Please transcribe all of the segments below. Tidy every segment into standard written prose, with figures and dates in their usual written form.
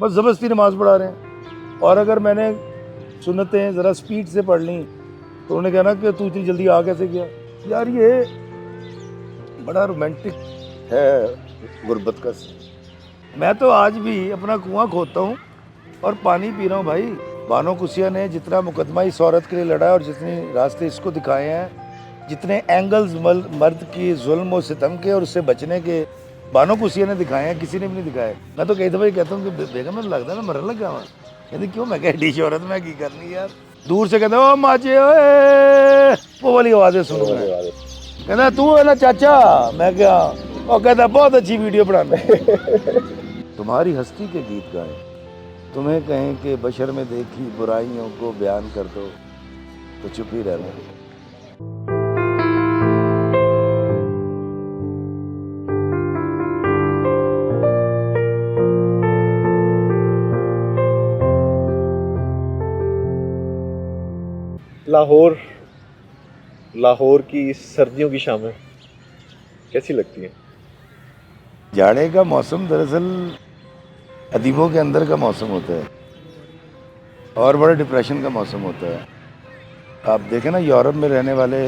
बस ज़बरदस्ती नमाज़ पढ़ा रहे हैं। और अगर मैंने सुन्नतें ज़रा स्पीड से पढ़ ली तो उन्होंने कहना कि तू इतनी जल्दी आ कैसे गया। यार ये बड़ा रोमांटिक है गुर्बत का सीन। मैं तो आज भी अपना कुआं खोदता हूँ और पानी पी रहा हूँ भाई। बानो कुसिया ने जितना मुकदमा इस औरत के लिए लड़ा है और जितने रास्ते इसको दिखाए हैं, जितने एंगल्स मर्द की जुल्म और सितम के और उससे बचने के बानो कुसिया ने दिखाए हैं, किसी ने भी नहीं दिखाए। मैं तो कई दफ़ा ही कहता हूँ कि बेगम में लगता है मैं मरने लग गया वहाँ। कहती क्यों? मैं कह डी औरत मैं की करनी यार। दूर से कहते ओ माचे ओए, वो वाली आवाज़ें सुन रहे हैं। कहता तू है ना चाचा? मैं क्या? और कहता बहुत अच्छी वीडियो बनाना। तुम्हारी हस्ती के गीत गाएं, तुम्हें कहें कि बशर में देखी बुराइयों को बयान कर दो तो चुप ही रहना। लाहौर की सर्दियों की शामें कैसी लगती हैं? जाड़े का मौसम दरअसल अदीबों के अंदर का मौसम होता है और बड़ा डिप्रेशन का मौसम होता है। आप देखें ना, यूरोप में रहने वाले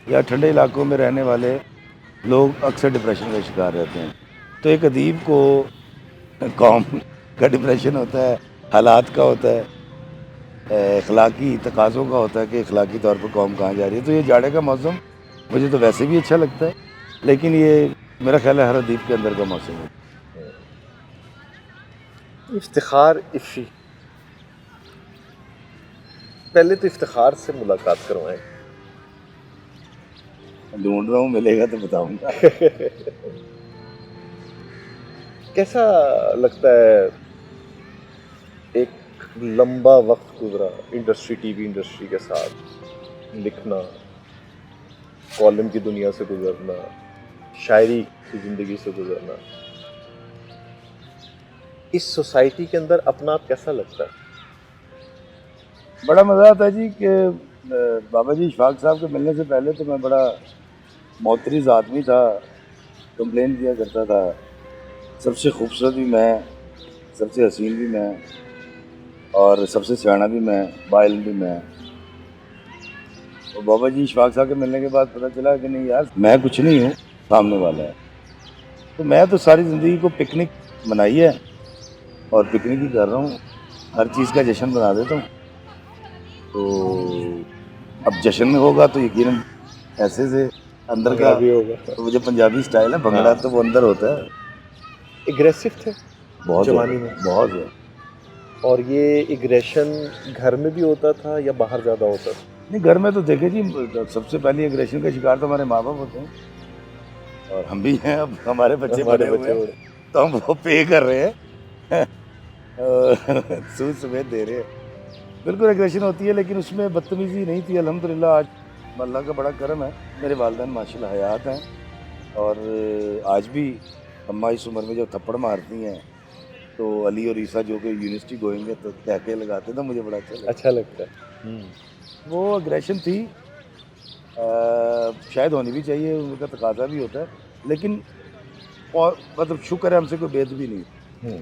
या ठंडे इलाकों में रहने वाले लोग अक्सर डिप्रेशन का शिकार रहते हैं। तो एक अदीब को कौम का डिप्रेशन होता है, हालात का होता है, अखलाकी तकाज़ों का होता है कि अखलाकी तौर पर कौम कहाँ जा रही है। तो ये जाड़े का मौसम मुझे तो वैसे भी अच्छा लगता है, लेकिन ये मेरा ख्याल है हर अदीब के अंदर का मौसम है। इफ्तिखार इफ़ी, पहले तो इफ्तिखार से मुलाकात करवाएं। ढूंढ रहा हूँ, मिलेगा तो बताऊंगा। कैसा लगता है एक लंबा वक्त गुजरा टीवी इंडस्ट्री के साथ, लिखना, कॉलम की दुनिया से गुजरना, शायरी की ज़िंदगी से गुजरना, इस सोसाइटी के अंदर अपना आप कैसा लगता है? बड़ा मज़ा आता है जी कि बाबा जी इशफाक साहब के मिलने से पहले तो मैं बड़ा मोतरिज़ आदमी था, कंप्लेन किया करता था सबसे खूबसूरत भी मैं, सबसे हसीन भी मैं और सबसे सियाना भी मैं, बाइल भी मैं। और बाबा जी इशफाक साहब के मिलने के बाद पता चला कि नहीं यार, मैं कुछ नहीं हूँ, सामने वाला है। तो मैं तो सारी ज़िंदगी को पिकनिक मनाई है और पिकनिक ही कर रहा हूँ, हर चीज़ का जश्न बना देता हूँ। तो अब जश्न में होगा तो यकीनन ऐसे से अंदर का भी होगा। तो वो जो पंजाबी स्टाइल है भंगड़ा, तो वो अंदर होता है। एग्रेसिव थे बहुत जवानी ज़्यादा, में, बहुत ज़्यादा। और ये एग्रेशन घर में भी होता था या बाहर ज़्यादा होता था? नहीं, घर में तो देखे जी, सबसे पहले एग्रेशन का शिकार तो हमारे माँ बाप होते हैं और हम भी हैं। अब हमारे बच्चे बड़े हुए हैं तो हम वो पे कर रहे हैं। सूद समेत दे रहे हैं। बिल्कुल एग्रेशन होती है, लेकिन उसमें बदतमीज़ी नहीं थी। अल्हम्दुलिल्लाह आज अल्लाह का बड़ा करम है, मेरे वालिदैन माशाल्लाह हयात हैं और आज भी अम्मा इस उम्र में जब थप्पड़ मारती हैं तो अली और ईसा जो कि यूनिवर्सिटी गोइंग है तो तहके लगाते तो मुझे बड़ा अच्छा लगता है। वो एग्रेशन थी, शायद होनी भी चाहिए, उनका तकाजा भी होता है, लेकिन और मतलब शुक्र है हमसे कोई बेद भी नहीं।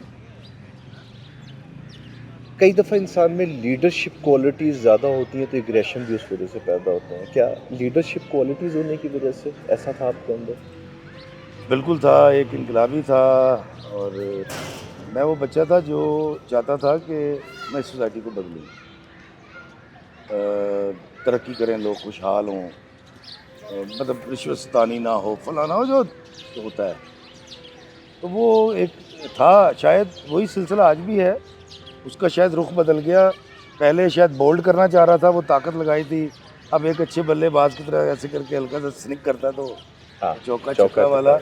कई दफ़ा इंसान में लीडरशिप क्वालिटीज़ ज़्यादा होती हैं तो एग्रेशन भी उस वजह से पैदा होते हैं। क्या लीडरशिप क्वालिटीज़ होने की वजह से ऐसा था आपके अंदर? बिल्कुल था, एक इनकलाबी था और मैं वो बच्चा था जो चाहता था कि मैं सोसाइटी को बदलूँ, तरक्की करें, लोग खुशहाल हों, मतलब रिश्वतस्तानी ना हो, फलाना हो जो होता है। तो वो एक था, शायद वही सिलसिला आज भी है। उसका शायद रुख बदल गया। पहले शायद बोल्ड करना चाह रहा था, वो ताकत लगाई थी। अब एक अच्छे बल्लेबाज की तरह ऐसे करके हल्का सा स्निक करता तो चौका छक्का वाला।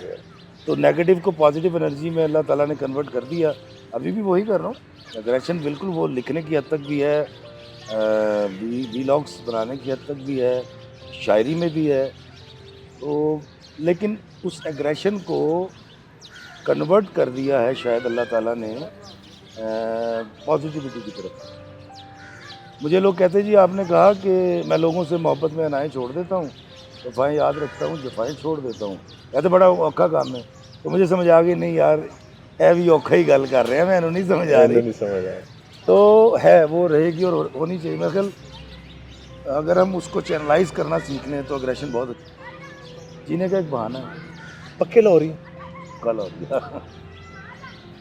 तो नेगेटिव को पॉजिटिव एनर्जी में अल्लाह ताला ने कन्वर्ट कर दिया। अभी भी वही कर रहा हूँ। एग्रेशन बिल्कुल वो लिखने की हद तक भी है, व्लॉग्स बनाने की हद तक भी है, शायरी में भी है। तो लेकिन उस एग्रेशन को कन्वर्ट कर दिया है शायद अल्लाह ताला ने पॉजिटिविटी की तरफ। मुझे लोग कहते हैं जी आपने कहा कि मैं लोगों से मोहब्बत में अनाएँ छोड़ देता हूँ, वफ़ाएँ याद रखता हूँ, जफ़ाएँ छोड़ देता हूँ। कहते बड़ा औखा काम है। तो मुझे समझ आ गई नहीं यार, ਇਹ ਵੀ ਔਖਾ ਹੀ ਗੱਲ ਕਰ ਰਹੇ हैं मैंने नहीं समझ आ मैंने रही नहीं समझ आया। तो है वो रहेगी और होनी चाहिए मेरे ख्याल अगर हम उसको चैनलाइज करना सीख लें तो अग्रेशन बहुत अच्छा जीने का एक बहाना है पक्के लाहौरी कल हो गया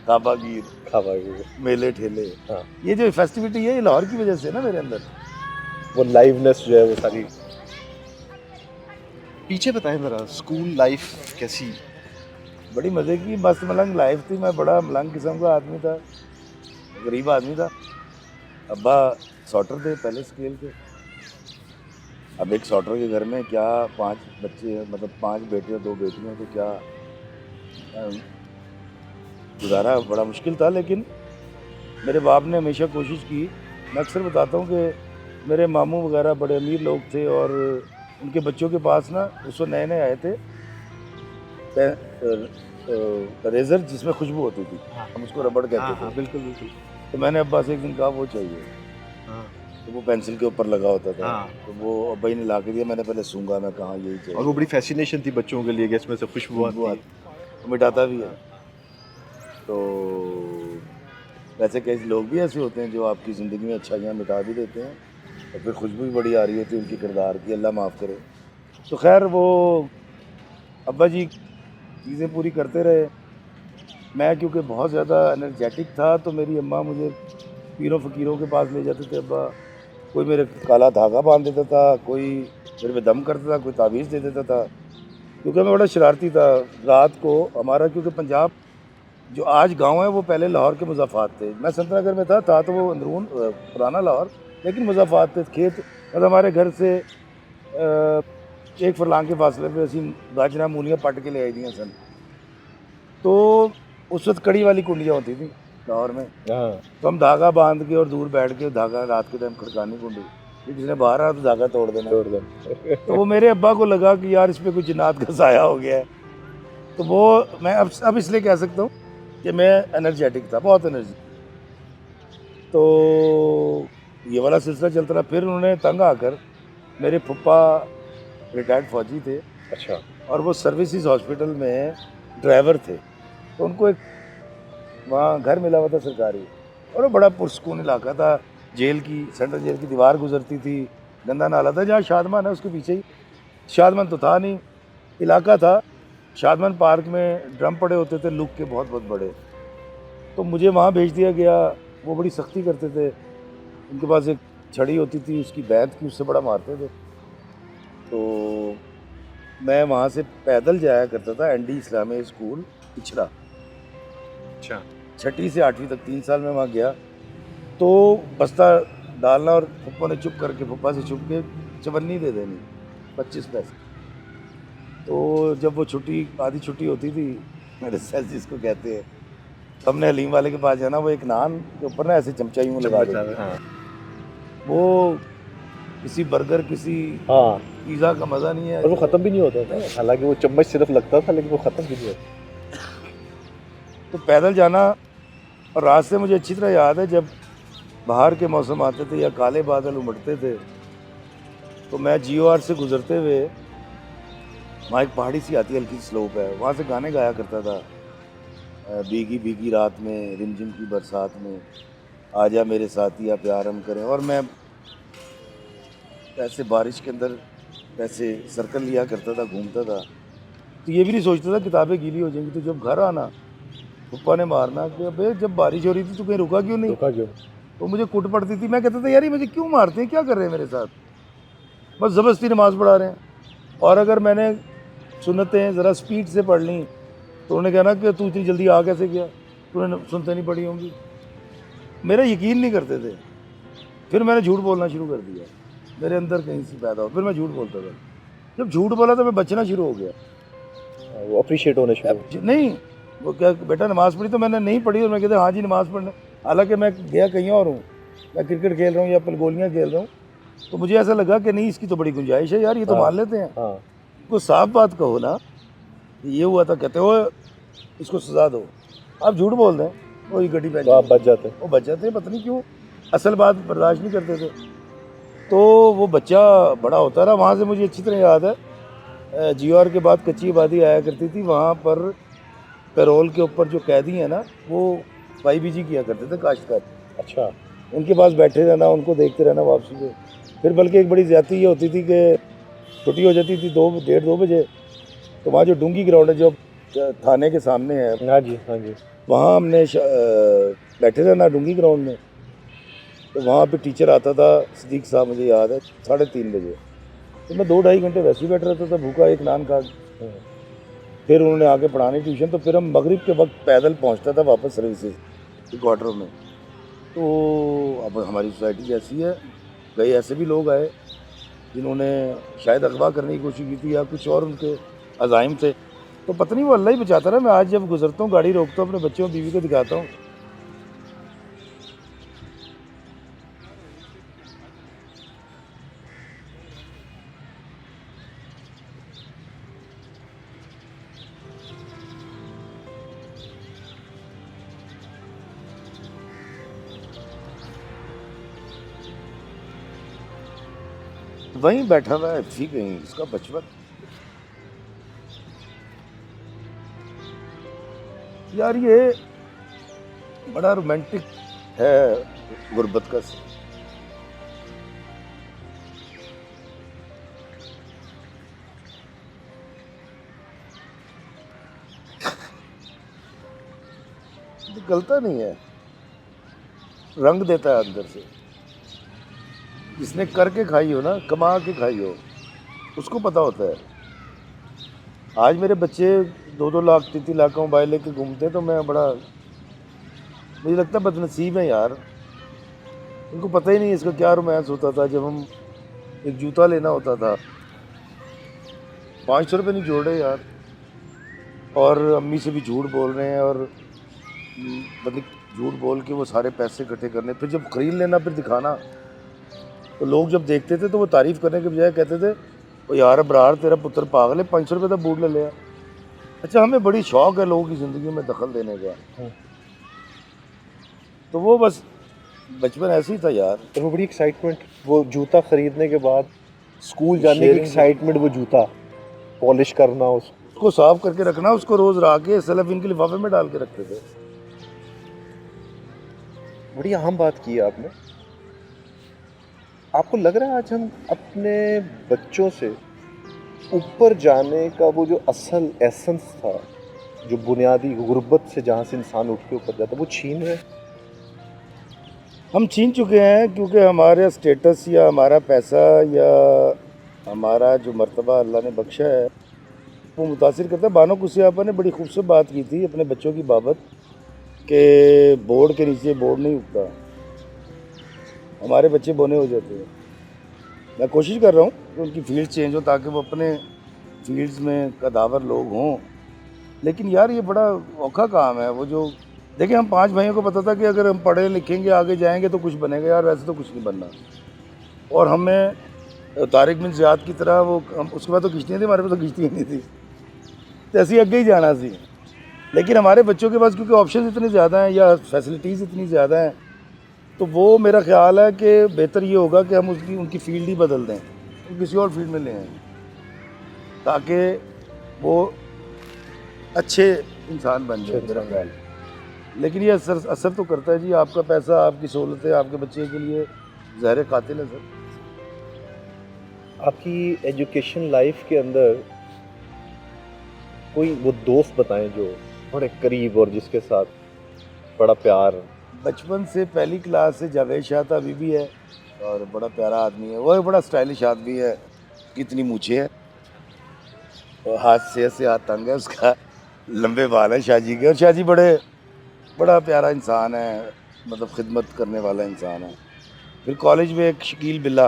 काबागीर खावा मेले ठेले हाँ, ये जो फेस्टिविटी है ये लाहौर की वजह से है ना मेरे अंदर वो लाइवनेस जो है वो सारी। पीछे बताएं जरा स्कूल लाइफ कैसी? बड़ी मज़े की मस्त मलंग लाइफ थी मैं बड़ा मलंग किस्म का आदमी था गरीब आदमी था अब्बा सॉटर थे पहले स्केल के अब एक सॉटर के घर में क्या 5 बच्चे मतलब 5 बेटे और 2 बेटियां तो क्या गुजारा बड़ा मुश्किल था लेकिन मेरे बाप ने हमेशा कोशिश की मैं अक्सर बताता हूँ कि मेरे मामू वगैरह बड़े अमीर लोग थे और उनके बच्चों के पास ना उस वक्त नए नए आए थे रेजर जिसमें खुशबू होती थी हाँ। हम उसको रबड़ कहते हाँ थे हाँ बिल्कुल बिल्कुल। तो मैंने अब्बा से एक दिन कहा वो चाहिए हाँ तो वो पेंसिल के ऊपर लगा होता था हाँ। तो वो अब्बा ही ने ला के दिया मैंने पहले सूंघा मैं कहा यही चाहिए और वो बड़ी फैसिनेशन थी बच्चों के लिए कि इसमें से खुशबू आती वो है। वो मिटाता भी है तो वैसे कई लोग भी ऐसे होते हैं जो आपकी ज़िंदगी में अच्छाइयाँ मिटा भी देते हैं और फिर खुशबू भी बड़ी आ रही होती है उनकी किरदार की अल्लाह माफ़ करे तो खैर वो अब्बा जी चीज़ें पूरी करते रहे मैं क्योंकि बहुत ज़्यादा एनर्जेटिक था तो मेरी अम्मा मुझे पीरों फ़कीरों के पास ले जाते थे अब्बा कोई मेरे काला धागा बांध देता था कोई मेरे पे दम करता था कोई तावीज़ दे देता था क्योंकि मैं बड़ा शरारती था रात को हमारा क्योंकि पंजाब जो आज गांव है वो पहले लाहौर के मुज़ाफ़ात थे मैं संतनगर में था तो वो अंदरून पुराना लाहौर लेकिन मुज़ाफ़ात थे खेत मतलब हमारे घर से एक फरलांग के फासले पे असी गाजरा मूलियाँ पट के ले आई दी सन तो उस वक्त कड़ी वाली कुंडियाँ होती थी लाहौर में हाँ, तो हम धागा बांध के और दूर बैठ के धागा रात के टाइम खड़कानी कुंडी फिर किसी ने बाहर आया तो धागा तोड़ देना छोड़ दे। तो वो मेरे अब्बा को लगा कि यार इस पर कोई जिन्नात का साया हो गया है तो वो मैं अब इसलिए कह सकता हूँ कि मैं एनर्जेटिक था बहुत एनर्जी तो ये वाला सिलसिला चलता रहा फिर उन्होंने तंग आकर मेरे फुप्पा रिटायर्ड फौजी थे अच्छा, और वो सर्विसेज हॉस्पिटल में ड्राइवर थे तो उनको एक वहाँ घर मिला हुआ था सरकारी और वो बड़ा पुरस्कून इलाका था जेल की सेंट्रल जेल की दीवार गुजरती थी गंदा नाला था जहाँ शादमान है उसके पीछे ही शादमान तो था नहीं इलाका था शादमान पार्क में ड्रम पड़े होते थे लुक के बहुत बहुत बड़े तो मुझे वहाँ भेज दिया गया वो बड़ी सख्ती करते थे उनके पास एक छड़ी होती थी उसकी बैत की उससे बड़ा मारते थे तो मैं वहाँ से पैदल जाया करता था एनडी इस्लामी स्कूल पिछड़ा अच्छा 6ठी से 8वीं तक 3 साल में वहाँ गया तो बस्ता डालना और पप्पा ने चुप करके पप्पा से चुप के चवन्नी दे देनी 25 पैसे तो जब वो छुट्टी आधी छुट्टी होती थी मेरे सेल्स जिसको कहते हैं तो हमने हलीम वाले के पास जाना वो एक नान के ऊपर ना ऐसे चमचा यूँ लगा देते हाँ, वो किसी बर्गर किसी हाँ, पिज़्ज़ा का मज़ा नहीं है और वो ख़त्म भी नहीं होता था हालांकि वो चम्मच सिर्फ लगता था लेकिन वो ख़त्म भी नहीं होता। तो पैदल जाना और रात से मुझे अच्छी तरह याद है जब बाहर के मौसम आते थे या काले बादल उमड़ते थे तो मैं GOR से गुजरते हुए वहाँ एक पहाड़ी सी आती है हल्की स्लोप है वहाँ से गाने गाया करता था भीगी भीगी रात में रिमझिम की बरसात में आजा मेरे साथिया प्यार हम करें और मैं ऐसे बारिश के अंदर ऐसे सर्कल लिया करता था घूमता था तो ये भी नहीं सोचता था किताबें गीली हो जाएंगी तो जब घर आना पप्पा ने मारना कि अबे जब बारिश हो रही थी तो कहीं रुका क्यों नहीं धोखा क्यों? तो मुझे कुट पड़ती थी मैं कहता था यार ये मुझे क्यों मारते हैं क्या कर रहे हैं मेरे साथ बस ज़बरदस्ती नमाज़ पढ़ा रहे हैं और अगर मैंने सुन्नतें ज़रा स्पीड से पढ़ ली तो उन्होंने कहना कि तू इतनी जल्दी आ कैसे गया तूने सुनते नहीं पढ़ी होंगी मेरा यकीन नहीं करते थे फिर मैंने झूठ बोलना शुरू कर दिया मेरे अंदर कहीं से पैदा हो फिर मैं झूठ बोलता था जब झूठ बोला तो मैं बचना शुरू हो गया वो अप्रिशिएट होने शुरू। नहीं वो क्या बेटा नमाज़ पढ़ी तो मैंने नहीं पढ़ी और मैं कहते हाँ जी नमाज़ पढ़ने हालांकि मैं गया कहीं और हूँ मैं क्रिकेट खेल रहा हूँ या पलगोलियाँ खेल रहा हूँ तो मुझे ऐसा लगा कि नहीं इसकी तो बड़ी गुंजाइश है यार ये तो हाँ, मान लेते हैं हाँ, को साफ बात कहो ना ये हुआ था कहते हो इसको सजा दो आप झूठ बोल दें वही गड्डी तो आप पहन बच जाते हैं। वो बच जाते हैं पता नहीं क्यों असल बात बर्दाश्त नहीं करते थे तो वो बच्चा बड़ा होता रहा वहाँ से मुझे अच्छी तरह याद है GOR के बाद कच्ची आबादी आया करती थी वहाँ पर पैरोल के ऊपर जो कैदी हैं ना, वो YBG किया करते थे, काश्तकार। अच्छा। उनके पास बैठे रहना, उनको देखते रहना वापसी पे। फिर बल्कि एक बड़ी ज़्यादती ये होती थी कि छुट्टी हो जाती थी 2 बजे, तो वहाँ जो डूंगी ग्राउंड है, जो थाने के सामने है, हाँ जी, हाँ जी। वहाँ हमने बैठे रहना डूंगी ग्राउंड में। तो वहाँ पे टीचर आता था, सिद्दीक साहब, मुझे याद है, 3:30 बजे। तो मैं 2-2.5 घंटे वैसे ही बैठ रहता था भूखा, एक नान खा के। फिर उन्होंने आके पढ़ानी ट्यूशन, तो फिर हम मगरिब के वक्त पैदल पहुँचता था वापस सर्विसेज क्वार्टर में। तो अब हमारी सोसाइटी जैसी है, कई ऐसे भी लोग आए जिन्होंने शायद अगवा करने की कोशिश की थी या कुछ और उनके अज़ाइम थे। तो पता नहीं, वो अल्लाह ही बचाता रहा। मैं आज जब गुजरता हूँ, गाड़ी रोकता हूँ, अपने बच्चों बीवी को दिखाता हूँ। वहीं बैठा हुआ है, ठीक कहीं इसका बचपन। यार ये बड़ा रोमांटिक है गुर्बत का। गलता नहीं है, रंग देता है अंदर से। जिसने करके खाई हो ना, कमा के खाई हो, उसको पता होता है। आज मेरे बच्चे 2-2 लाख 3-3 लाख का मोबाइल लेके घूमते हैं, तो मैं बड़ा, मुझे लगता है बदनसीब है यार। उनको पता ही नहीं इसका क्या रोमांस होता था। जब हम एक जूता लेना होता था, 500 रुपये नहीं जोड़ रहे यार, और अम्मी से भी झूठ बोल रहे हैं, और मतलब झूठ बोल के वो सारे पैसे इकट्ठे करने, फिर जब खरीद लेना, फिर दिखाना। तो लोग जब देखते थे तो वो तारीफ़ करने के बजाय कहते थे, ओ यार अबरार, तेरा पुत्र पागल है, 500 रुपये का बूट ले लिया। अच्छा, हमें बड़ी शौक़ है लोगों की ज़िंदगी में दखल देने का। तो वो बस बचपन ऐसे ही था यार। तो वो बड़ी एक्साइटमेंट, वो जूता खरीदने के बाद स्कूल जाने की शेयरिंग एक्साइटमेंट, वो जूता पॉलिश करना, उसको साफ करके रखना, उसको रोज़ ला के सेलोफेन के लिफाफे में डाल के रखते थे। बड़ी अहम बात की है आपने। आपको लग रहा है आज हम अपने बच्चों से ऊपर जाने का वो जो असल एसेंस था, जो बुनियादी गुर्बत से जहाँ से इंसान उठ के ऊपर जाता, वो छीन रहे हैं? हम छीन चुके हैं, क्योंकि हमारा स्टेटस या हमारा पैसा या हमारा जो मर्तबा अल्लाह ने बख्शा है, वो मुतासिर करता है। बानो कुसियापा ने बड़ी खूबसूरत बात की थी अपने बच्चों की बाबत, कि बोर्ड के नीचे बोर्ड नहीं उगता, हमारे बच्चे बोने हो जाते हैं। मैं कोशिश कर रहा हूँ कि उनकी फील्ड चेंज हो, ताकि वो अपने फील्ड्स में कदावर लोग हों। लेकिन यार ये बड़ा औखा काम है। वो जो देखिए, हम 5 भाइयों को पता था कि अगर हम पढ़े लिखेंगे, आगे जाएंगे तो कुछ बनेगा यार, वैसे तो कुछ नहीं बनना। और हमें तारिक बिन ज़ियाद की तरह वो उसके बाद तो किश्तियाँ थी, हमारे पास तो किश्तियाँ नहीं थी, तो ऐसे अगे ही जाना सी। लेकिन हमारे बच्चों के पास क्योंकि ऑप्शन इतने ज़्यादा हैं या फैसिलिटीज़ इतनी ज़्यादा हैं, तो वो मेरा ख्याल है कि बेहतर ये होगा कि हम उनकी फील्ड ही बदल दें, तो किसी और फील्ड में ले आएँ, ताकि वो अच्छे इंसान बन जाए, मेरा ख्याल है। लेकिन ये असर तो करता है जी। आपका पैसा, आपकी सहूलतें आपके बच्चे के लिए ज़हर कातिल है सर। आपकी एजुकेशन लाइफ के अंदर कोई वो दोस्त बताएं जो बड़े करीब और जिसके साथ बड़ा प्यार? बचपन से पहली क्लास से जावेद शाह था, अभी भी है, और बड़ा प्यारा आदमी है। वो बड़ा स्टाइलिश आदमी है, कितनी मूछें है, और हाथ से ऐसे हाथ तंग है उसका, लंबे बाल है शाहजी के। और शाहजी बड़ा प्यारा इंसान है, मतलब खिदमत करने वाला इंसान है। फिर कॉलेज में एक शकील बिल्ला,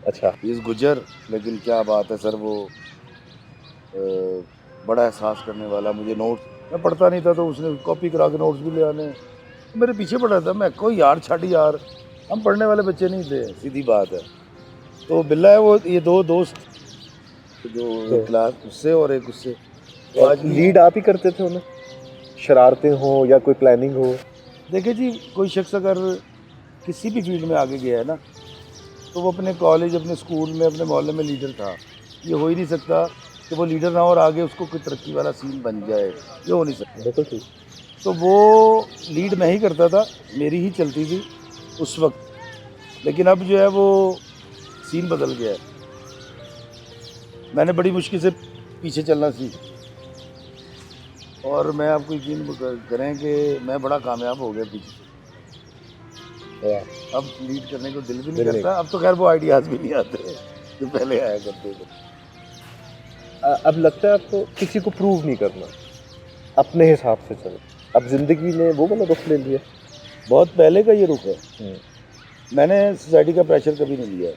अच्छा। इस गुजर, लेकिन क्या बात है सर, वो बड़ा एहसास करने वाला। मुझे नोट्स, मैं पढ़ता नहीं था तो उसने कॉपी करा के नोट्स भी ले आने, मेरे पीछे पड़ा था। मैं कोई यार छाड़ी यार, हम पढ़ने वाले बच्चे नहीं थे, सीधी बात है। तो बिल्ला है वो, ये 2 दोस्त जो एक क्लास उससे और एक उससे। तो आज लीड आप ही करते थे उन्हें, शरारतें हो या कोई प्लानिंग हो? देखिए जी, कोई शख्स अगर किसी भी फील्ड में आगे गया है ना, तो वो अपने कॉलेज, अपने स्कूल में, अपने मोहल्ले में लीडर था। ये हो ही नहीं सकता कि वो लीडर ना और आगे उसको कोई तरक्की वाला सीन बन जाए, ये हो नहीं सकता। बिल्कुल ठीक। तो वो लीड मैं ही करता था, मेरी ही चलती थी उस वक्त। लेकिन अब जो है वो सीन बदल गया है। मैंने बड़ी मुश्किल से पीछे चलना सीखा और मैं आपको यकीन करें कि मैं बड़ा कामयाब हो गया पीछे। वाह। अब लीड करने को दिल भी नहीं दिल नहीं। करता। अब तो खैर वो आइडियाज़ भी नहीं आते जो पहले आया करते थे। अब लगता है आपको किसी को प्रूव नहीं करना, अपने हिसाब से चलो। अब जिंदगी ने वो वाला रुख ले लिया। बहुत पहले का ये रुख है। मैंने सोसाइटी का प्रेशर कभी नहीं लिया।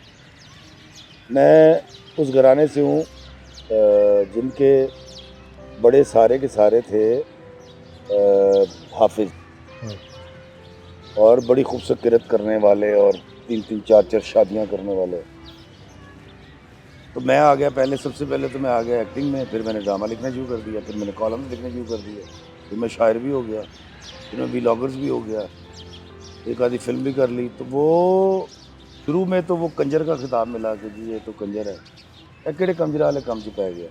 मैं उस घराने से हूँ जिनके बड़े सारे के सारे थे हाफिज और बड़ी खूबसूरत किरत करने वाले और 3-3 4-4 शादियाँ करने वाले। तो मैं आ गया पहले, सबसे पहले तो मैं आ गया एक्टिंग में, फिर मैंने ड्रामा लिखना शुरू कर दिया, फिर मैंने कॉलम्स लिखने शुरू कर दिए, फिर मैं शायर भी हो गया, फिर मैं व्लॉगर्स भी हो गया, एक आधी फिल्म भी कर ली। तो वो शुरू में तो वो कंजर का खिताब मिला कि जी ये तो कंजर है, केड़े कंजर वाले कम च पै गया।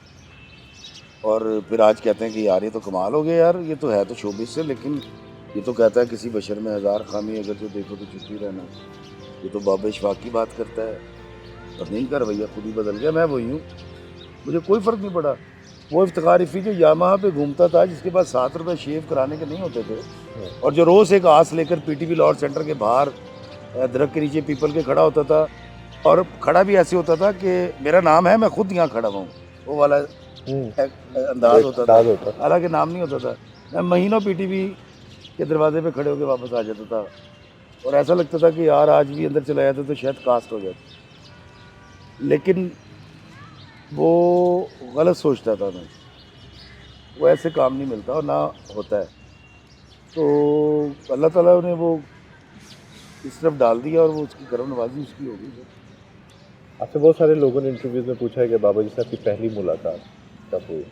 और फिर आज कहते हैं कि यार ये तो कमाल हो गया यार, ये तो है तो शोबिस से, लेकिन ये तो कहता है किसी बशर में हज़ार खामी अगर जो देखो तो छुट्टी रहना। ये तो बाबा इशफाक की बात करता है। और नहीं कर भैया, खुद ही बदल गया, मैं वही हूँ, मुझे कोई फ़र्क नहीं पड़ा। वो इफ्तिखार इफ़ी जो यामाहा पे घूमता था, जिसके पास 7 रुपये शेव कराने के नहीं होते थे, और जो रोज़ एक आस लेकर पीटीवी लॉर्ड सेंटर के बाहर दरख्त के नीचे पीपल के खड़ा होता था, और खड़ा भी ऐसे होता था कि मेरा नाम है, मैं खुद यहाँ खड़ा हूँ, वो वाला अंदाज होता था। हालांकि नाम नहीं होता था। मैं महीनों पीटीवी के दरवाजे पे खड़े होकर वापस आ जाता था, और ऐसा लगता था कि यार आज भी अंदर चला जाता तो शायद कास्ट हो जाता। लेकिन वो गलत सोचता था मैं, वो ऐसे काम नहीं मिलता और ना होता है। तो अल्लाह ताला ने वो इस तरफ डाल दिया और वो उसकी करम नवाजी उसकी हो गई। आपसे बहुत सारे लोगों ने इंटरव्यूज में पूछा है कि बाबा जी से आपकी पहली मुलाकात कब हुई,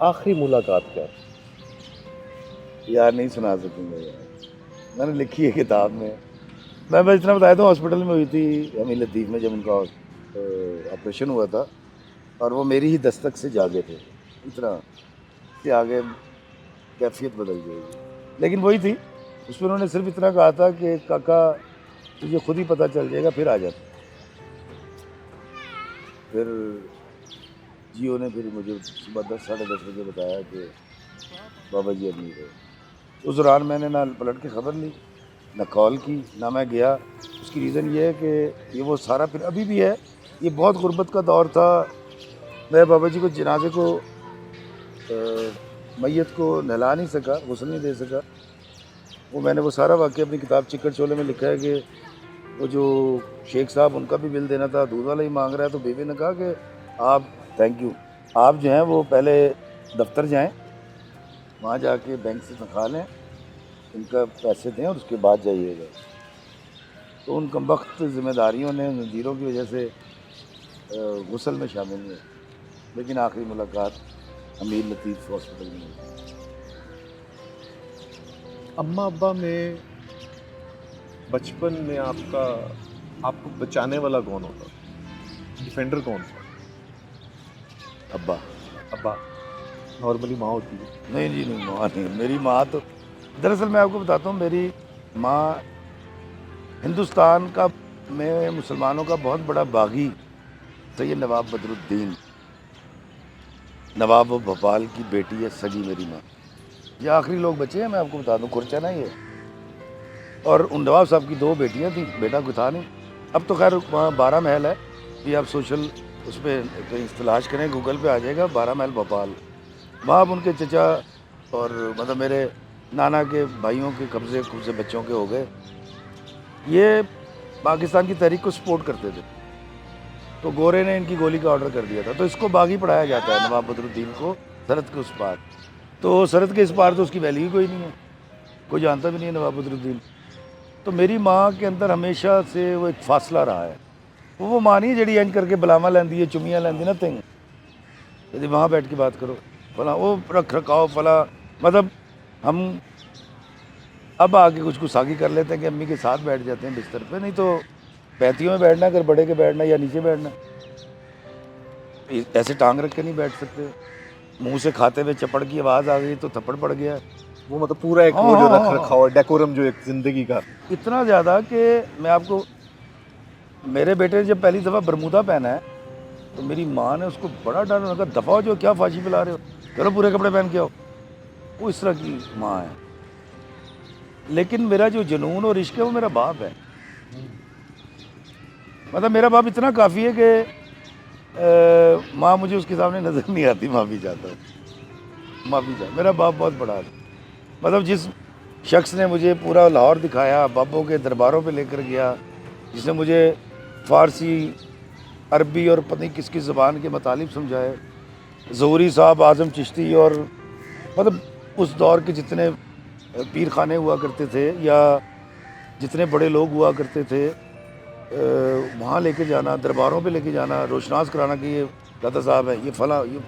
आखिरी मुलाकात क्या? यार नहीं सुना सकूँगा यार, मैंने लिखी है किताब में। मैं बस इतना बताया था, हॉस्पिटल में हुई थी अमीर लतीफ़ में, जब उनका ऑपरेशन हुआ था, और वो मेरी ही दस्तक से जागे थे। इतना कि आगे कैफियत बदल जाएगी, लेकिन वही थी। उसमें उन्होंने सिर्फ इतना कहा था कि काका तुझे खुद ही पता चल जाएगा, फिर आ जाता। फिर जियो ने फिर मुझे सुबह 10 साढ़े 10 बजे बताया कि बाबा जी अब नहीं रहे। उस दौरान मैंने ना पलट के ख़बर ली, ना कॉल की, ना मैं गया। उसकी रीज़न ये है कि ये वो सारा फिर अभी भी है, ये बहुत गुर्बत का दौर था। मैं बाबा जी को जनाजे को मैयत को नहला नहीं सका, गुस्ल नहीं दे सका। वो मैंने वो सारा वाक़या अपनी किताब चिकन शोले में लिखा है कि वो जो शेख साहब उनका भी बिल देना था, दूध वाला ही मांग रहा है। तो बीवी ने कहा कि आप थैंक यू, आप जो हैं वो पहले दफ्तर जाएं, वहाँ जाके बैंक से तनख्वाह लें, उनका पैसे दें और उसके बाद जाइएगा। तो उन कमबख्त ज़िम्मेदारियों ने, नज़ीरों की वजह से गुस्ल में शामिल हुए। लेकिन आखिरी मुलाकात अमीर लतीफ़ हॉस्पिटल में हुई। अम्मा अब्बा में बचपन में आपको बचाने वाला कौन होता, डिफेंडर कौन था? अब्बा। अब्बा नॉर्मली माँ होती है। नहीं जी, नहीं, माँ नहीं। मेरी माँ तो, दरअसल मैं आपको बताता हूँ, मेरी माँ हिंदुस्तान का, में मुसलमानों का बहुत बड़ा बागी सैयद नवाब बदरुद्दीन, नवाब भोपाल की बेटी है सगी मेरी माँ। ये आखिरी लोग बचे हैं, मैं आपको बता दूँ, खुर्चा ना ये। और उन नवाब साहब की 2 बेटियाँ थी, बेटा कोई था नहीं। अब तो खैर वहाँ 12 महल है, ये आप सोशल उस पर कहीं तलाश करें, गूगल पे आ जाएगा 12 महल भोपाल। वहाँ अब उनके चचा और मतलब मेरे नाना के भाइयों के कब्जे बच्चों के हो गए। ये पाकिस्तान की तहरीक को सपोर्ट करते थे, तो गोरे ने इनकी गोली का ऑर्डर कर दिया था। तो इसको बागी पढ़ाया जाता है नवाब बदरुद्दीन को, सरहद के उस पार। तो सरहद के इस पार तो उसकी वैल्यू ही कोई नहीं है, कोई जानता भी नहीं है नवाब बदरुद्दीन। तो मेरी माँ के अंदर हमेशा से वो एक फासला रहा है। वो माँ नहीं जड़ी इंज करके बुलावा लैंदी है, चुमियाँ लैंदी ना थिंग, यदि वहाँ बैठ के बात करो फला वो रख रखाओ फला, मतलब हम अब आके कुछ गुस्सागी कर लेते हैं कि अम्मी के साथ बैठ जाते हैं बिस्तर पे, नहीं तो पैतियों में बैठना, अगर बड़े के बैठना या नीचे बैठना। ऐसे टांग रख के नहीं बैठ सकते। मुंह से खाते हुए चपड़ की आवाज़ आ गई तो थप्पड़ पड़ गया। वो मतलब पूरा एक हाँ, वो जो हाँ, रख हाँ, रखा हुआ डेकोरम जो एक जिंदगी का। इतना ज़्यादा कि मैं आपको, मेरे बेटे ने जब पहली दफ़ा बरमूदा पहना है तो मेरी माँ ने उसको बड़ा डर, उन्होंने कहा दफ़ा हो जो, क्या फाशी पिला रहे हो, चलो पूरे कपड़े पहन के आओ। वो इस तरह की माँ है। लेकिन मेरा जो जुनून और इश्क है वो मेरा बाप है। मतलब मेरा बाप इतना काफ़ी है कि माँ मुझे उसके सामने नज़र नहीं आती, माफ़ी चाहता हूँ, माफ़ी चाहता। मेरा बाप बहुत बड़ा है। मतलब जिस शख्स ने मुझे पूरा लाहौर दिखाया, बाबों के दरबारों पे लेकर गया, जिसने मुझे फ़ारसी, अरबी और पता नहीं किस किस ज़बान के मतालिब समझाए, ज़हूरी साहब, आज़म चिश्ती, और मतलब उस दौर के जितने पीर खाने हुआ करते थे या जितने बड़े लोग हुआ करते थे, वहाँ लेके जाना, दरबारों पे लेके जाना, रोशनास कराना कि ये दादा साहब है, ये फला, ये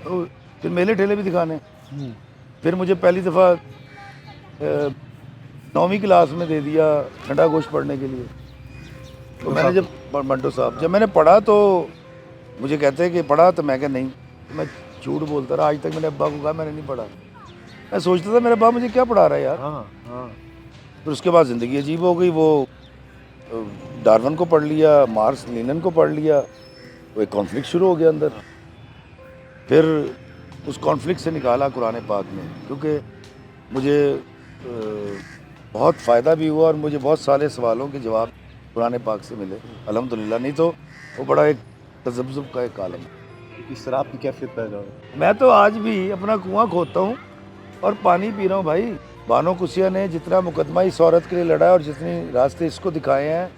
फिर मेले ठेले भी दिखाने। फिर मुझे पहली दफ़ा 9वीं क्लास में दे दिया ठंडा गोश्त पढ़ने के लिए। तो मैंने जब मंटो साहब, जब मैंने पढ़ा तो मुझे कहते हैं कि पढ़ा, तो मैं कहा नहीं, तो मैं झूठ बोलता रहा। आज तक मैंने अब्बा को कहा मैंने नहीं पढ़ा। मैं सोचता था मेरा बाप मुझे क्या पढ़ा रहा है यार। हाँ हाँ। फिर उसके बाद ज़िंदगी अजीब हो गई। वो डार्विन को पढ़ लिया, मार्क्स लीनिन को पढ़ लिया, वो एक कॉन्फ्लिक्ट शुरू हो गया अंदर। फिर उस कॉन्फ्लिक्ट से निकाला कुरान पाक में, क्योंकि मुझे बहुत फ़ायदा भी हुआ और मुझे बहुत सारे सवालों के जवाब कुरान पाक से मिले अल्हम्दुलिल्लाह। नहीं तो वो बड़ा एक तज़ब्ज़ुब का एक आलम है। इस शराब की कैफियत पैदा हो। मैं तो आज भी अपना कुआं खोदता हूँ और पानी पी रहा हूँ भाई। बानो कुसिया ने जितना मुकदमा इस औरत के लिए लड़ा है और जितने रास्ते इसको दिखाए हैं,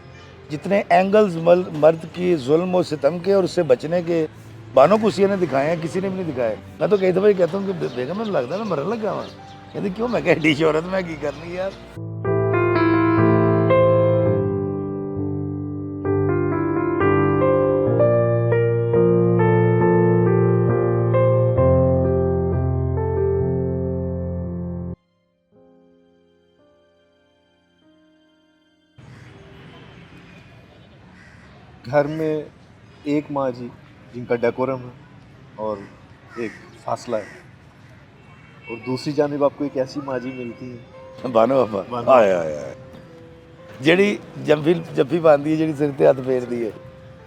जितने एंगल्स मर्द की जुल्म और सितम के और उससे बचने के बानो कुसिया ने दिखाए हैं, किसी ने भी नहीं दिखाए। मैं तो कई दफ़ा कहता हूँ कि बेगम में लगता है मैं मरने लग गया वहाँ। कहते क्यों? मैं कह डी शोहरत में की करनी यार। घर में एक माँ जी जिनका डेकोरम है और एक फासला है, और दूसरी जानिब आपको एक ऐसी माँ जी मिलती है बानो बाबा आया आया ਜਿਹੜੀ ਜੱਫੀ ਪਾਉਂਦੀ ਹੈ, ਜਿਹੜੀ ਸਿਰ ਤੇ ਹੱਥ ਫੇਰਦੀ ਹੈ,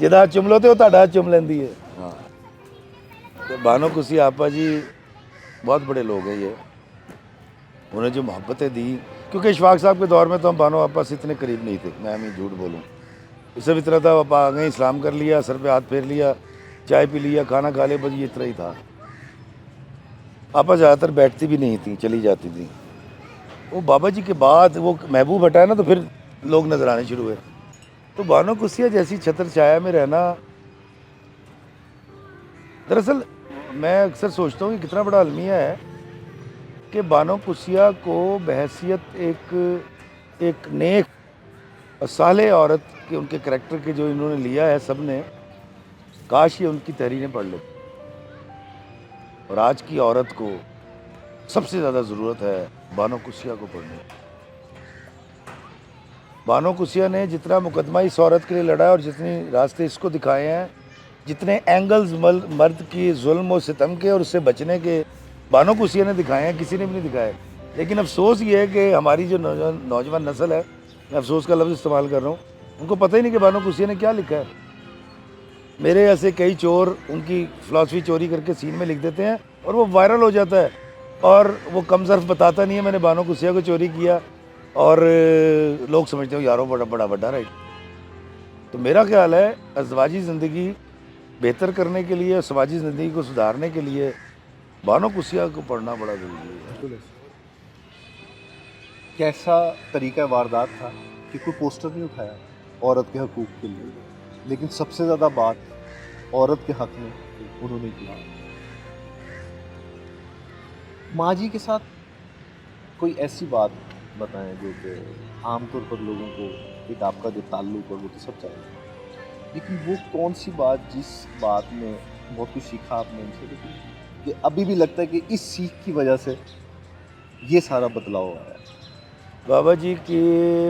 ਜਿਹਦਾ ਹੱਥ ਚੁੰਮ ਲਓ ਤੇ ਉਹ ਤੁਹਾਡਾ ਹੱਥ ਚੁੰਮ ਲੈਂਦੀ है। हाँ, तो बानो कुसी आपा जी बहुत बड़े लोग हैं ये। उन्हें जो मोहब्बतें दी, क्योंकि इशफाक साहब के दौर में तो हम बानो आपा से इतने करीब नहीं थे, मैं हमें झूठ बोलूँ। उससे भी इतना था, आपा आ गए, इस्लाम कर लिया, सर पे हाथ फेर लिया, चाय पी लिया, खाना खा लिया, बस ये इतना ही था। आपा ज़्यादातर बैठती भी नहीं थी, चली जाती थी। वो बाबा जी के बाद वो महबूब हटाया ना, तो फिर लोग नज़र आने शुरू हुए। तो बानो कुसिया जैसी छत्र छाया में रहना, दरअसल मैं अक्सर सोचता हूँ कि कितना बड़ा अलमिया है कि बानो कुसिया को बहैसियत एक नेक और साले औरत के, उनके करैक्टर के जो इन्होंने लिया है सब ने, काश ये उनकी तहरीरें पढ़ लेते। और आज की औरत को सबसे ज़्यादा ज़रूरत है बानो कुसिया को पढ़ने की। बानो कुसिया ने जितना मुकदमा इस औरत के लिए लड़ा है और जितने रास्ते इसको दिखाए हैं, जितने एंगल्स मर्द की जुल्म और सितम के और उससे बचने के बानो कुसिया ने दिखाए हैं, किसी ने भी नहीं दिखाए। लेकिन अफसोस ये है कि हमारी जो नौजवान नस्ल है, मैं अफसोस का लफ्ज़ इस्तेमाल कर रहा हूँ, उनको पता ही नहीं कि बानो कुसिया ने क्या लिखा है। मेरे ऐसे कई चोर उनकी फ़िलासफ़ी चोरी करके सीन में लिख देते हैं और वो वायरल हो जाता है, और वो कम ज़र्फ़ बताता नहीं है मैंने बानो कुसिया को चोरी किया, और लोग समझते हो यारो बड़ा बड़ा राइट। तो मेरा ख्याल है अज़वाजी ज़िंदगी बेहतर करने के लिए, समाजी ज़िंदगी को सुधारने के लिए बानो कुसिया को पढ़ना बड़ा ज़रूरी है। कैसा तरीका वारदात था कि कोई पोस्टर नहीं उठाया औरत के हकूक़ के लिए, लेकिन सबसे ज़्यादा बात औरत के हक़ में उन्होंने की। माँ जी के साथ कोई ऐसी बात बताएं जो कि आमतौर पर लोगों को, एक आपका जो ताल्लुक़ है वो तो सब चाहिए, लेकिन वो कौन सी बात जिस बात में बहुत कुछ सीखा आपने उनसे, लेकिन कि अभी भी लगता है कि इस सीख की वजह से ये सारा बदलाव आया है? बाबा जी के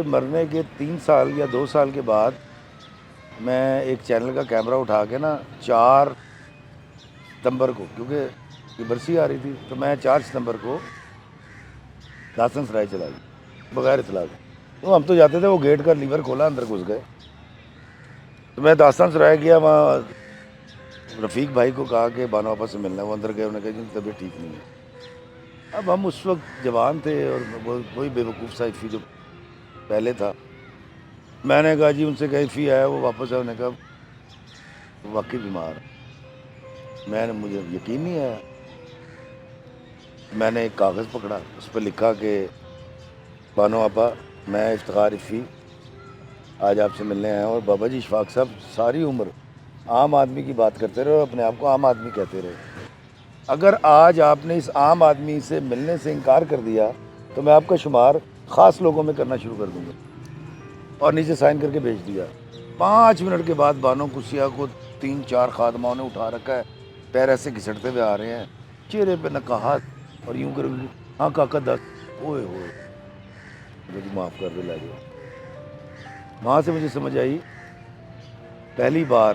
मरने के 3 साल या 2 साल के बाद मैं एक चैनल का कैमरा उठा के ना 4 सितंबर को, क्योंकि ये बरसी आ रही थी, तो मैं 4 सितंबर को दासन सराय चला गया बगैर इतला के। तो हम तो जाते थे, वो गेट का लीवर खोला, अंदर घुस गए। तो मैं दास्तान सराय गया, वहाँ रफ़ीक भाई को कहा कि बानो आपस से मिलना है। वो अंदर गए, उन्होंने कहा जी तबीयत ठीक नहीं है। अब हम उस वक्त जवान थे और वो वही बेवकूफ़ सा इफ़ी जो पहले था। मैंने कहा जी उनसे कहीं फ़ी आया, वो वापस आया, उन्होंने कहा वाकई बीमार। मुझे यकीन नहीं आया। मैंने एक कागज़ पकड़ा, उस पर लिखा कि बानो आपा, मैं इफ्तिखार इफ़ी आज आपसे मिलने आया हूँ। और बाबा जी इशफाक साहब सारी उम्र आम आदमी की बात करते रहे और अपने आप को आम आदमी कहते रहे। अगर आज आपने इस आम आदमी से मिलने से इनकार कर दिया तो मैं आपका शुमार ख़ास लोगों में करना शुरू कर दूँगा। और नीचे साइन करके भेज दिया। 5 मिनट के बाद बानो कुसिया को 3-4 खादमाओं ने उठा रखा है, पैर ऐसे घिसटते हुए आ रहे हैं, चेहरे पे नकाहत और यूं कर, हाँ काका दस। ओए होए, मुझे माफ़ कर दे, ला गया। वहाँ से मुझे समझ आई पहली बार,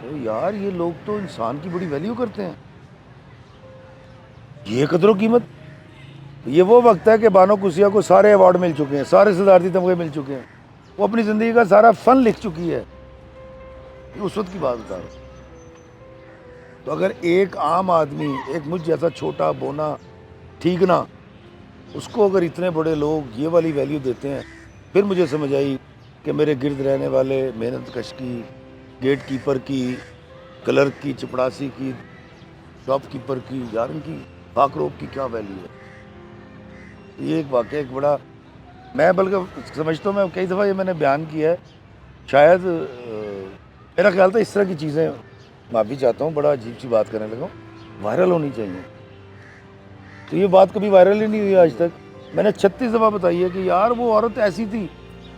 तो यार ये लोग तो इंसान की बड़ी वैल्यू करते हैं, ये कदर कीमत। ये वो वक्त है कि बानो कुसिया को सारे अवार्ड मिल चुके हैं, सारे सदारती तमगे मिल चुके हैं, वो अपनी ज़िंदगी का सारा फ़न लिख चुकी है। ये उस वक्त की बात बता रहा हूँ। तो अगर एक आम आदमी, एक मुझ जैसा छोटा बोना ठीक ना, उसको अगर इतने बड़े लोग ये वाली वैल्यू देते हैं, फिर मुझे समझ आई कि मेरे गिर्द रहने वाले मेहनत कश की, गेट कीपर की, क्लर्क की, चपड़ासी की, शॉपकीपर की, यार इनकी फाकरोब की क्या वैल्यू है। ये एक वाकई एक बड़ा, मैं बल्कि समझता हूँ, मैं कई दफ़ा ये मैंने बयान किया है, शायद मेरा ख्याल था इस तरह की चीज़ें, माफ़ी चाहता हूँ बड़ा अजीब सी बात करने लगा, वायरल होनी चाहिए। तो ये बात कभी वायरल ही नहीं हुई आज तक। मैंने 36 दफ़ा बताई है कि यार वो औरत ऐसी थी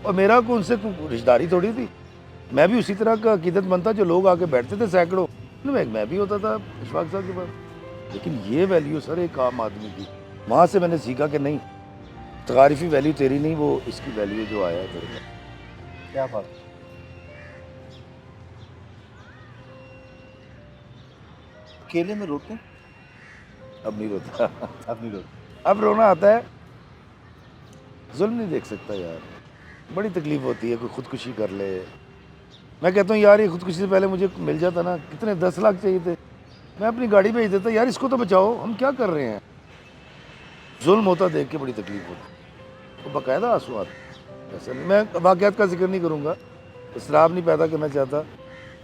और मेरा को उनसे रिश्तेदारी थोड़ी थी। मैं भी उसी तरह का अकीदतमंद था जो लोग आके बैठते थे सैकड़ों, मैं भी होता था इशफाक साहब के पास। लेकिन ये वैल्यू सर एक आम आदमी की, वहाँ से मैंने सीखा कि नहीं, तकारीफी वैल्यू तेरी नहीं, वो इसकी वैल्यू जो आया है तेरे पास। क्या बात। अकेले में रोते हैं? अब नहीं रोता। अब नहीं रोते। अब रोना आता है, जुल्म नहीं देख सकता यार, बड़ी तकलीफ होती है। कोई खुदकुशी कर ले, मैं कहता हूँ यार ये खुदकुशी से पहले मुझे मिल जाता ना, कितने 10 लाख चाहिए थे, मैं अपनी गाड़ी भेज देता, यार इसको तो बचाओ, हम क्या कर रहे हैं। जुल्म होता देख के बड़ी तकलीफ होती, तो बाकायदा आंसू आते। ऐसा नहीं, मैं वाक़यात का जिक्र नहीं करूँगा, इसराब नहीं पैदा करना चाहता।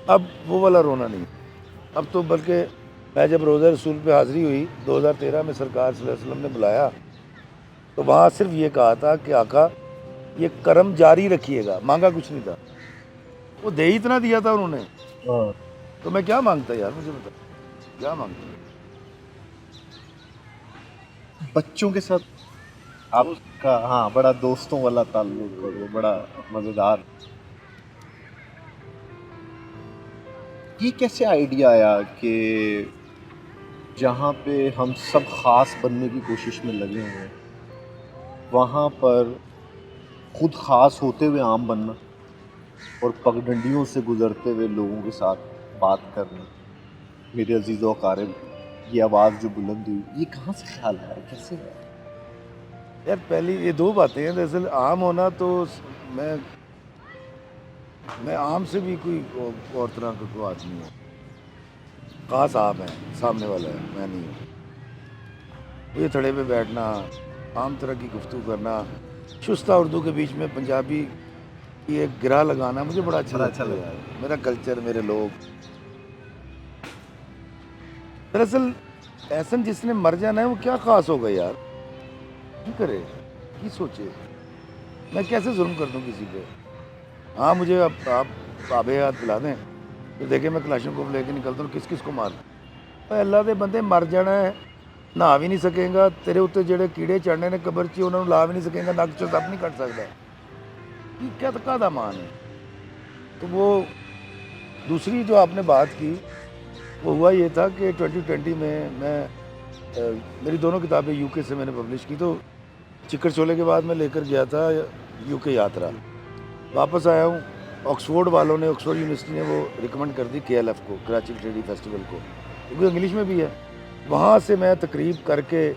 अब वो वाला रोना नहीं, अब तो बल्कि मैं जब रोज़ा रसूल पे हाज़िरी हुई 2013 में, सरकार सल्लल्लाहु अलैहि वसल्लम ने बुलाया, तो वहाँ सिर्फ ये कहा था कि आका ये करम जारी रखिएगा, मांगा कुछ नहीं था। वो दे ही इतना दिया था उन्होंने, तो मैं क्या मांगता यार, मुझे बता क्या मांगता। बच्चों के साथ आपका हाँ बड़ा दोस्तों वाला ताल्लुक और वो बड़ा मज़ेदार। ये कैसे आइडिया आया कि जहाँ पे हम सब ख़ास बनने की कोशिश में लगे हैं, वहाँ पर खुद ख़ास होते हुए आम बनना और पगडंडियों से गुज़रते हुए लोगों के साथ बात करना। मेरे अजीज़ों अकारिब, ये आवाज़ जो बुलंद हुई, ये कहाँ से ख्याल आया, कैसे आया? यार पहली ये दो बातें हैं। दरअसल आम होना तो मैं आम से भी कोई और तरह का कोई आदमी हूँ, खास आम है, सामने वाला है, मैं नहीं हूँ। ये थड़े पे बैठना, आम तरह की गुफ्तगू करना, शुस्ता उर्दू के बीच में पंजाबी की एक गिरा लगाना मुझे बड़ा अच्छा लगता है यार। मेरा कल्चर, मेरे लोग। दरअसल ऐसा जिसने मर जाना है वो क्या खास होगा यार, क्या करे, की सोचे, मैं कैसे जुल्म कर दूं किसी पे। हाँ मुझे आप आबे याद दिला दें तो देखे मैं कलाशनकोफ लेके निकलता हूँ, किस किस को मार। भाई अल्लाह दे बंदे, मर जाना है, नहा भी नहीं सकेगा, तेरे उत्ते जेडे कीड़े चढ़ने ने कबर च उन्होंने ला भी नहीं सकेगा, नक चो तप नहीं कट सकता, ये क्या कादा मान है। तो वो दूसरी जो आपने बात की, वो हुआ ये था कि 2020 में मैं मेरी दोनों किताबें यूके से मैंने पब्लिश की, तो चिक्कर चोले के बाद मैं लेकर गया था यूके यात्रा, वापस आया हूँ। ऑक्सफोर्ड वालों ने, ऑक्सफोर्ड यूनिवर्सिटी ने वो रिकमेंड कर दी KLF को, कराची लिटरेरी फेस्टिवल को, क्योंकि इंग्लिश में भी है। वहाँ से मैं तकरीब करके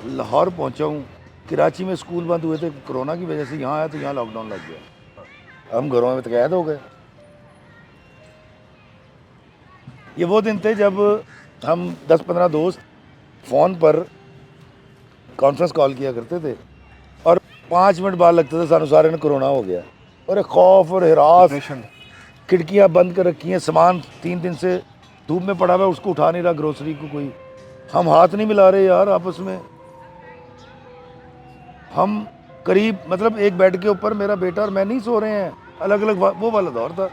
लाहौर पहुँचा हूँ। कराची में स्कूल बंद हुए थे कोरोना की वजह से, यहाँ आया तो यहाँ लॉकडाउन लग गया, हम घरों में तो कैद हो गए। ये वो दिन थे जब हम 10-15 दोस्त फ़ोन पर कॉन्फ्रेंस कॉल किया करते थे और 5 मिनट बाद लगते थे सानू सारे ने कोरोना हो गया। और एक खौफ और हिरास, खिड़कियाँ बंद कर रखी हैं, सामान 3 दिन से धूप में पड़ा हुआ है, उसको उठा नहीं रहा ग्रोसरी को कोई, हम हाथ नहीं मिला रहे यार आपस में। हम करीब मतलब एक बेड के ऊपर मेरा बेटा और मैं नहीं सो रहे हैं, अलग अलग, वो वाला दौर था।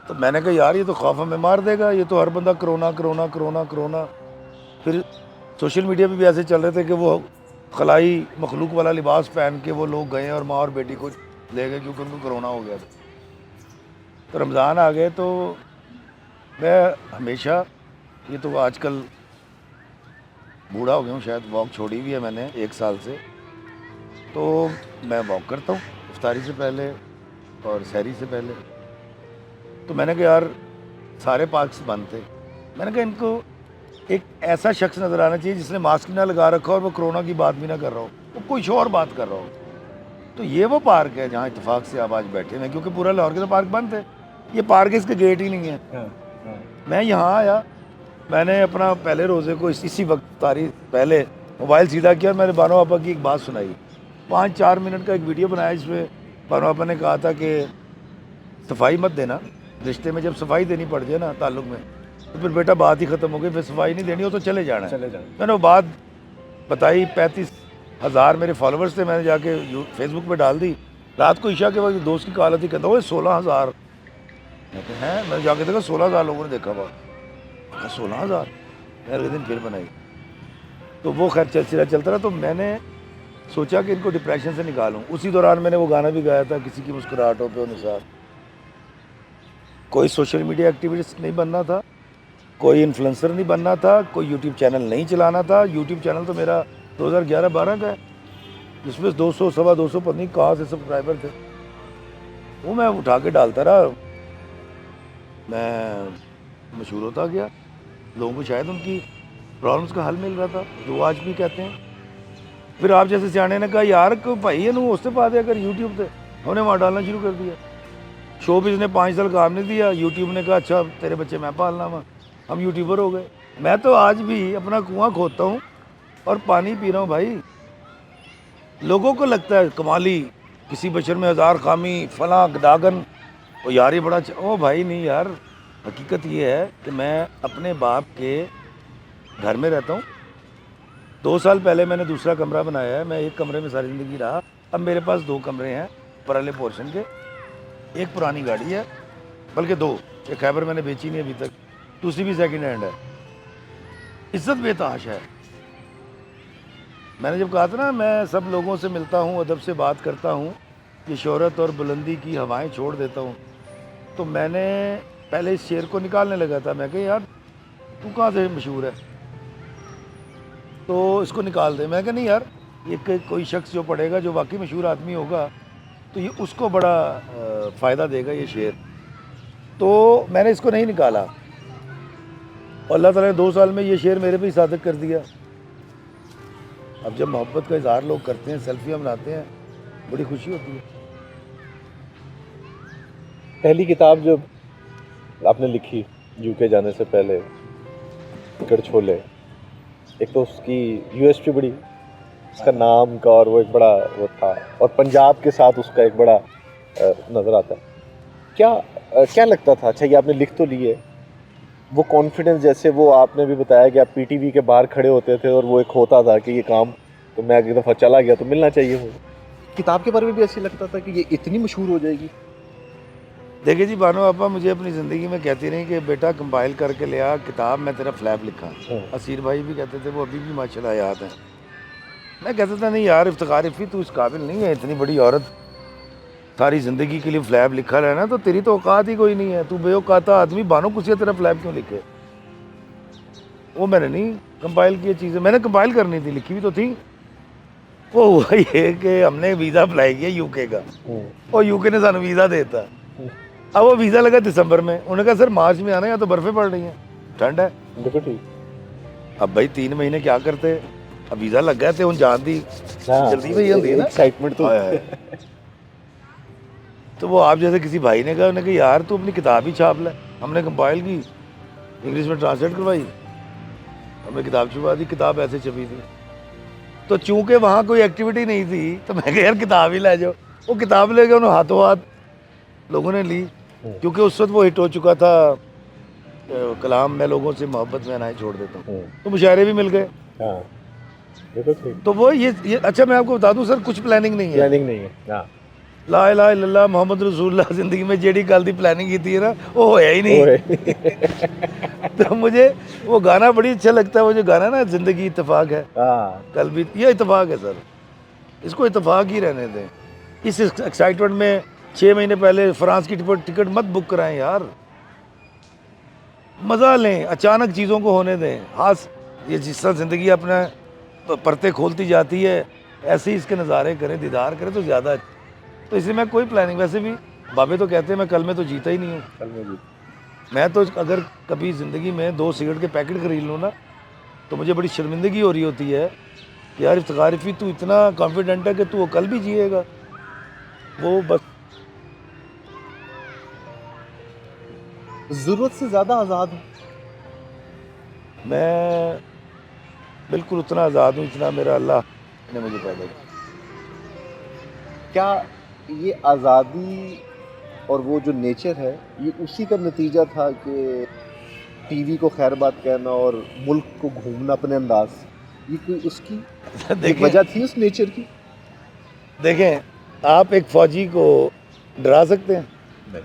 तो मैंने कहा यार ये तो खौफ हमें मार देगा, ये तो हर बंदा कोरोना कोरोना कोरोना कोरोना। फिर सोशल मीडिया पे भी ऐसे चल रहे थे कि वो खलाई मखलूक वाला लिबास पहन के वो लोग गए और माँ और बेटी को ले गए क्योंकि उनको कोरोना हो गया था। तो रमज़ान आ गए तो मैं हमेशा, ये तो आजकल बूढ़ा हो गया हूँ शायद, वॉक छोड़ी हुई है मैंने 1 साल से, तो मैं वॉक करता हूँ इफ्तारी से पहले और सहरी से पहले। तो मैंने कहा यार सारे पार्क्स बंद थे, मैंने कहा इनको एक ऐसा शख्स नज़र आना चाहिए जिसने मास्क ना लगा रखा और वो कोरोना की बात भी ना कर रहा हो, वो कोई और बात कर रहा हो। तो ये वो पार्क है जहाँ इत्तेफाक से आप आज बैठे हैं, क्योंकि पूरा लाहौर के तो पार्क बंद थे, ये पार्क इसके गेट ही नहीं है। मैं यहाँ आया, मैंने अपना पहले रोज़े को इसी वक्त तारीख पहले मोबाइल सीधा किया, मैंने बानो आपा की एक बात सुनाई, 5-4 मिनट का एक वीडियो बनाया जिसमें बानो आपा ने कहा था कि सफाई मत देना, रिश्ते में जब सफाई देनी पड़ जाए ना ताल्लुक़ में तो फिर बेटा बात ही ख़त्म हो गई, फिर सफाई नहीं देनी हो तो चले जाना है। मैंने वो बात बताई, 35,000 मेरे फॉलोअर्स थे, मैंने जाके फेसबुक पे डाल दी। रात को ईशा के वक्त दोस्त की कॉल आती, कहता वो 16,000, मैं कहा हैं, मैंने जाके देखा 16,000 लोगों ने देखा हुआ, 16,000, मैं अगले दिन फिर बनाई। तो वो खैर सिलसिला चलता रहा। तो मैंने सोचा कि इनको डिप्रेशन से निकालूं। उसी दौरान मैंने वो गाना भी गाया था, किसी की मुस्कुराहटों पे निसार। कोई सोशल मीडिया एक्टिविस्ट नहीं बनना था, कोई इन्फ्लुएंसर नहीं बनना था, कोई यूट्यूब चैनल नहीं चलाना था। यूट्यूब चैनल तो मेरा 2011-12 का है, जिसमें 200 सवा 200 पता नहीं कहाँ से सब्सक्राइबर थे, वो मैं उठा के डालता रहा, मैं मशहूर होता गया, लोगों को शायद उनकी प्रॉब्लम्स का हल मिल रहा था, जो आज भी कहते हैं। फिर आप जैसे सियाने ने कहा यार को भाई ये उससे पा दिया कर यूट्यूब से, हमने वहाँ डालना शुरू कर दिया। शोबिज़ ने 5 साल काम नहीं दिया, यूट्यूब ने कहा अच्छा तेरे बच्चे मैं पालना वहाँ, हम यूट्यूबर हो गए। मैं तो आज भी अपना कुआं खोदता हूँ और पानी पी रहा हूँ भाई। लोगों को लगता है कमाली, किसी बशर में 1000 खामी, फला दागन, ओ यार ये बड़ा ओ भाई नहीं यार, हकीकत ये है कि मैं अपने बाप के घर में रहता हूँ। 2 साल पहले मैंने दूसरा कमरा बनाया है, मैं एक कमरे में सारी ज़िंदगी रहा, अब मेरे पास 2 कमरे हैं ऊपर वाले पोर्शन के। एक पुरानी गाड़ी है, बल्कि 2, एक खैबर मैंने बेची नहीं अभी तक, दूसरी भी सेकंड हैंड है। इज्जत बेताश है। मैंने जब कहा था ना मैं सब लोगों से मिलता हूँ, अदब से बात करता हूँ, ये शोहरत और बुलंदी की हवाएं छोड़ देता हूँ, तो मैंने पहले इस शेर को निकालने लगा था। मैं कहा यार तू कहाँ से मशहूर है, तो इसको निकाल दे। मैं कहा नहीं यार, ये कोई शख्स जो पढ़ेगा, जो वाकई मशहूर आदमी होगा, तो ये उसको बड़ा फ़ायदा देगा ये शेर। तो मैंने इसको नहीं निकाला और अल्लाह ताला ने 2 साल में ये शेर मेरे पे ही सादिक कर दिया। अब जब मोहब्बत का इजहार लोग करते हैं, सेल्फियाँ बनाते हैं, बड़ी खुशी होती है। पहली किताब जब आपने लिखी यूके जाने से पहले, गढ़छोले, एक तो उसकी यूएसपी बड़ी, उसका नाम का, और वो एक बड़ा वो था, और पंजाब के साथ उसका एक बड़ा नज़र आता है। क्या लगता था? अच्छा ये आपने लिख तो लिए, वो कॉन्फिडेंस, जैसे वो आपने भी बताया कि आप पीटीवी के बाहर खड़े होते थे और वो एक होता था कि ये काम तो मैं एक दफ़ा चला गया तो मिलना चाहिए हो, किताब के बारे में भी ऐसे लगता था कि ये इतनी मशहूर हो जाएगी? देखिए जी, बानो आपा मुझे अपनी ज़िंदगी में कहती रही कि बेटा कंपाइल करके ले आ किताब, मैं तेरा फ्लैप लिखा। असीर भाई भी कहते थे, वो अभी भी माशाल्लाह याद है। मैं कहता था नहीं यार इफ्तिखार इफ़ी, तू इस काबिल नहीं है, इतनी बड़ी औरत सारी ज़िंदगी के लिए फ्लैप लिखा रहना, तो तेरी तो औकात ही कोई नहीं है, तू बेऔकाता आदमी, बानो कुसिया तेरा फ्लैप क्यों लिखे। वो मैंने नहीं कंपाइल किए चीज़ें, मैंने कंपाइल करनी थी, लिखी भी तो थी। वो हुआ ये कि हमने वीज़ा अप्लाई किया यूके का, और यूके ने सानू वीज़ा देता। अब वो वीज़ा लगा दिसंबर में, उन्होंने कहा सर मार्च में आना, या तो बर्फ़ें पड़ रही हैं, ठंड है। देखो ठीक अब भाई 3 महीने क्या करते, अब वीज़ा लग गए थे, हूँ जान दी जल्दी में ही होती है ना, एक्साइटमेंट तो हाय हाय। तो वो आप जैसे किसी भाई ने कहा, उन्होंने कहा यार तू अपनी किताब ही छाप ले। हमने कंपाइल की, इंग्लिश में ट्रांसलेट करवाई, हमने किताब छपवा दी, किताब ऐसे छपी थी। तो चूंकि वहाँ कोई एक्टिविटी नहीं थी तो मैं कहा यार किताब ही ले जाओ। वो किताब ले गए, उन्होंने हाथों हाथ लोगों ने ली, क्योंकि उस वक्त वो हिट हो चुका था कलाम, मैं लोगों से मोहब्बत में अनाएं छोड़ देता हूँ, तो मुशायरे भी मिल गए। हाँ देखो ठीक तो वो ये अच्छा मैं आपको बता दूं सर, कुछ प्लानिंग नहीं है। प्लानिंग नहीं है। हाँ ला इलाहा इल्लल्लाह मोहम्मद रसूलुल्लाह, जिंदगी में जेडी गल दी प्लानिंग की थी ना वो होया ही नहीं। तो मुझे वो गाना बड़ी अच्छा लगता है, वो जो गाना ना जिंदगी इत्तेफाक है, हाँ कल भी ये इत्तेफाक है सर, इसको इत्तेफाक ही रहने दें। इस एक्साइटमेंट में 6 महीने पहले फ्रांस की टिकट मत बुक कराएं यार, मज़ा लें, अचानक चीज़ों को होने दें। हाथ ये जिस तरह ज़िंदगी अपना परतें खोलती जाती है, ऐसे ही इसके नज़ारे करें, दीदार करें तो ज़्यादा। तो इसलिए मैं कोई प्लानिंग, वैसे भी बाबे तो कहते हैं मैं कल में तो जीता ही नहीं हूँ। कल में भी मैं तो अगर कभी ज़िंदगी में 2 सिगरेट के पैकेट खरीद लूँ ना तो मुझे बड़ी शर्मिंदगी हो रही होती है कि यार इफ्तिखार रफ़ी तू इतना कॉन्फिडेंट है कि तू वो कल भी जिएगा। वो बस ज़रूरत से ज़्यादा आज़ाद है। मैं बिल्कुल उतना आज़ाद हूँ जितना मेरा अल्लाह ने मुझे पैदा किया। क्या ये आज़ादी और वो जो नेचर है ये उसी का नतीजा था कि टीवी को खैर बात कहना और मुल्क को घूमना अपने अंदाज, ये कोई उसकी एक देखें वजह थी उस नेचर की? देखें आप एक फ़ौजी को डरा सकते हैं? नहीं।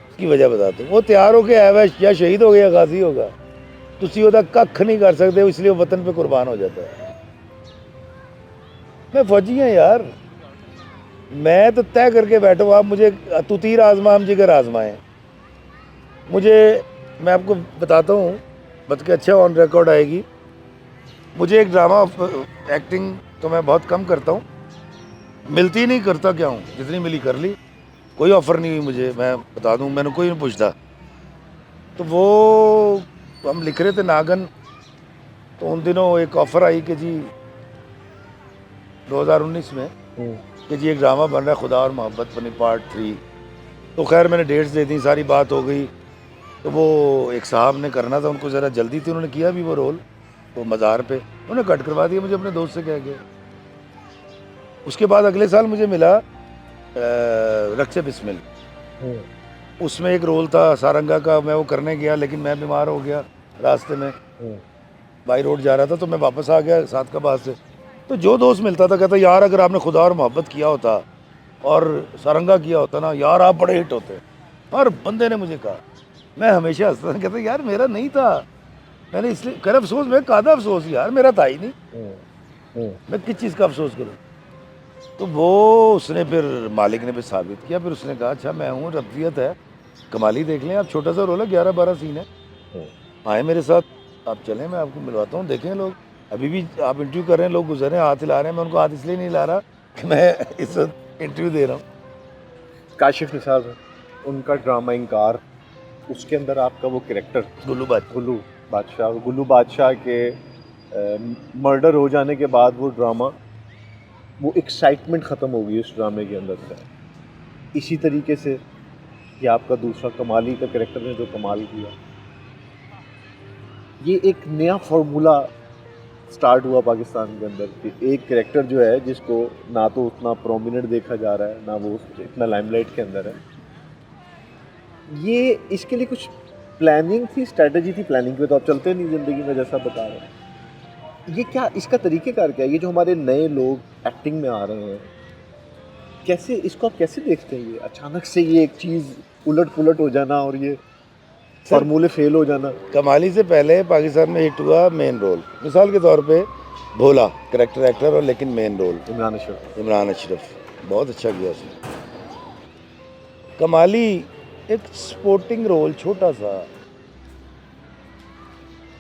उसकी वजह बताते हैं, वो तैयार हो के आया हुआ है, या शहीद हो गया गाजी होगा, तुसी ਉਹਦਾ ਕੱਖ नहीं कर सकते, इसलिए वो वतन पे कुर्बान हो जाता है। मैं फौजी हैं यार, मैं तो तय करके बैठो, आप मुझे तू तीर आजमा हम जिगर आजमाएं। मुझे मैं आपको बताता हूँ, बत के अच्छा ऑन रिकॉर्ड आएगी। मुझे एक ड्रामा एक्टिंग तो मैं बहुत कम करता हूँ, मिलती नहीं, करता क्या हूँ, जितनी मिली कर ली, कोई ऑफ़र नहीं हुई मुझे, मैं बता दूँ, मैंने कोई नहीं पूछता। तो वो हम लिख रहे थे नागन, तो उन दिनों एक ऑफ़र आई कि जी 2019 में कि जी एक ड्रामा बन रहा है खुदा और मोहब्बत बनी पार्ट 3। तो खैर मैंने डेट्स दे दी, सारी बात हो गई। तो वो एक साहब ने करना था, उनको ज़रा जल्दी थी, उन्होंने किया भी वो रोल, वो मज़ार पे उन्होंने कट करवा दिया मुझे अपने दोस्त से कह के। उसके बाद अगले साल मुझे मिला रक्से बिस्मिल, उसमें एक रोल था सारंगा का, मैं वो करने गया लेकिन मैं बीमार हो गया, रास्ते में बाई रोड जा रहा था, तो मैं वापस आ गया सादकाबाद से। तो जो दोस्त मिलता था कहता यार अगर आपने खुदा और मोहब्बत किया होता और सारंगा किया होता ना यार आप बड़े हिट होते। हर बंदे ने मुझे कहा, मैं हमेशा हंसता था, कहता यार मेरा नहीं था, मैंने इसलिए कर अफसोस, मैं कादा अफसोस यार, मेरा था ही नहीं, मैं किस चीज़ का अफसोस करूँ। तो वो उसने फिर मालिक ने भी साबित किया, फिर उसने कहा अच्छा मैं हूँ, रब्बियत है, कमाली देख लें आप, छोटा सा रोल है, 11-12 सीन है, आए मेरे साथ, आप चलें, मैं आपको मिलवाता हूँ। देखें लोग अभी भी आप इंटरव्यू कर रहे हैं, लोग गुजर रहे हैं, हाथ हिला रहे हैं, मैं उनको हाथ इसलिए नहीं ला रहा कि मैं इस वक्त इंटरव्यू दे रहा हूँ। काशिफ निसार है, उनका ड्रामा इंकार, उसके अंदर आपका वो कैरेक्टर गुल्लू बादशाह के मर्डर हो जाने के बाद वो ड्रामा, वो एक्साइटमेंट ख़त्म हो गई उस ड्रामे के अंदर से। इसी तरीके से ये आपका दूसरा कमाली का कैरेक्टर ने जो कमाल किया, ये एक नया फार्मूला स्टार्ट हुआ पाकिस्तान के अंदर कि एक कैरेक्टर जो है जिसको ना तो उतना प्रोमिनेंट देखा जा रहा है, ना वो इतना लाइमलाइट के अंदर है। ये इसके लिए कुछ प्लानिंग थी, स्ट्रेटजी थी? प्लानिंग पे तो आप चलते नहीं ज़िंदगी में, जैसा बता रहे हैं। ये क्या इसका तरीक़ेकार क्या है? ये जो हमारे नए लोग एक्टिंग में आ रहे हैं, कैसे इसको आप कैसे देखते हैं? ये अचानक से ये एक चीज़ उलट पुलट हो जाना और ये फार्मूले फेल हो जाना। कमाली से पहले पाकिस्तान में हिट हुआ मेन रोल, मिसाल के तौर पे भोला करेक्टर एक्टर, और लेकिन मेन रोल इमरान अशरफ बहुत अच्छा किया उसने। कमाली एक स्पोर्टिंग रोल, छोटा सा,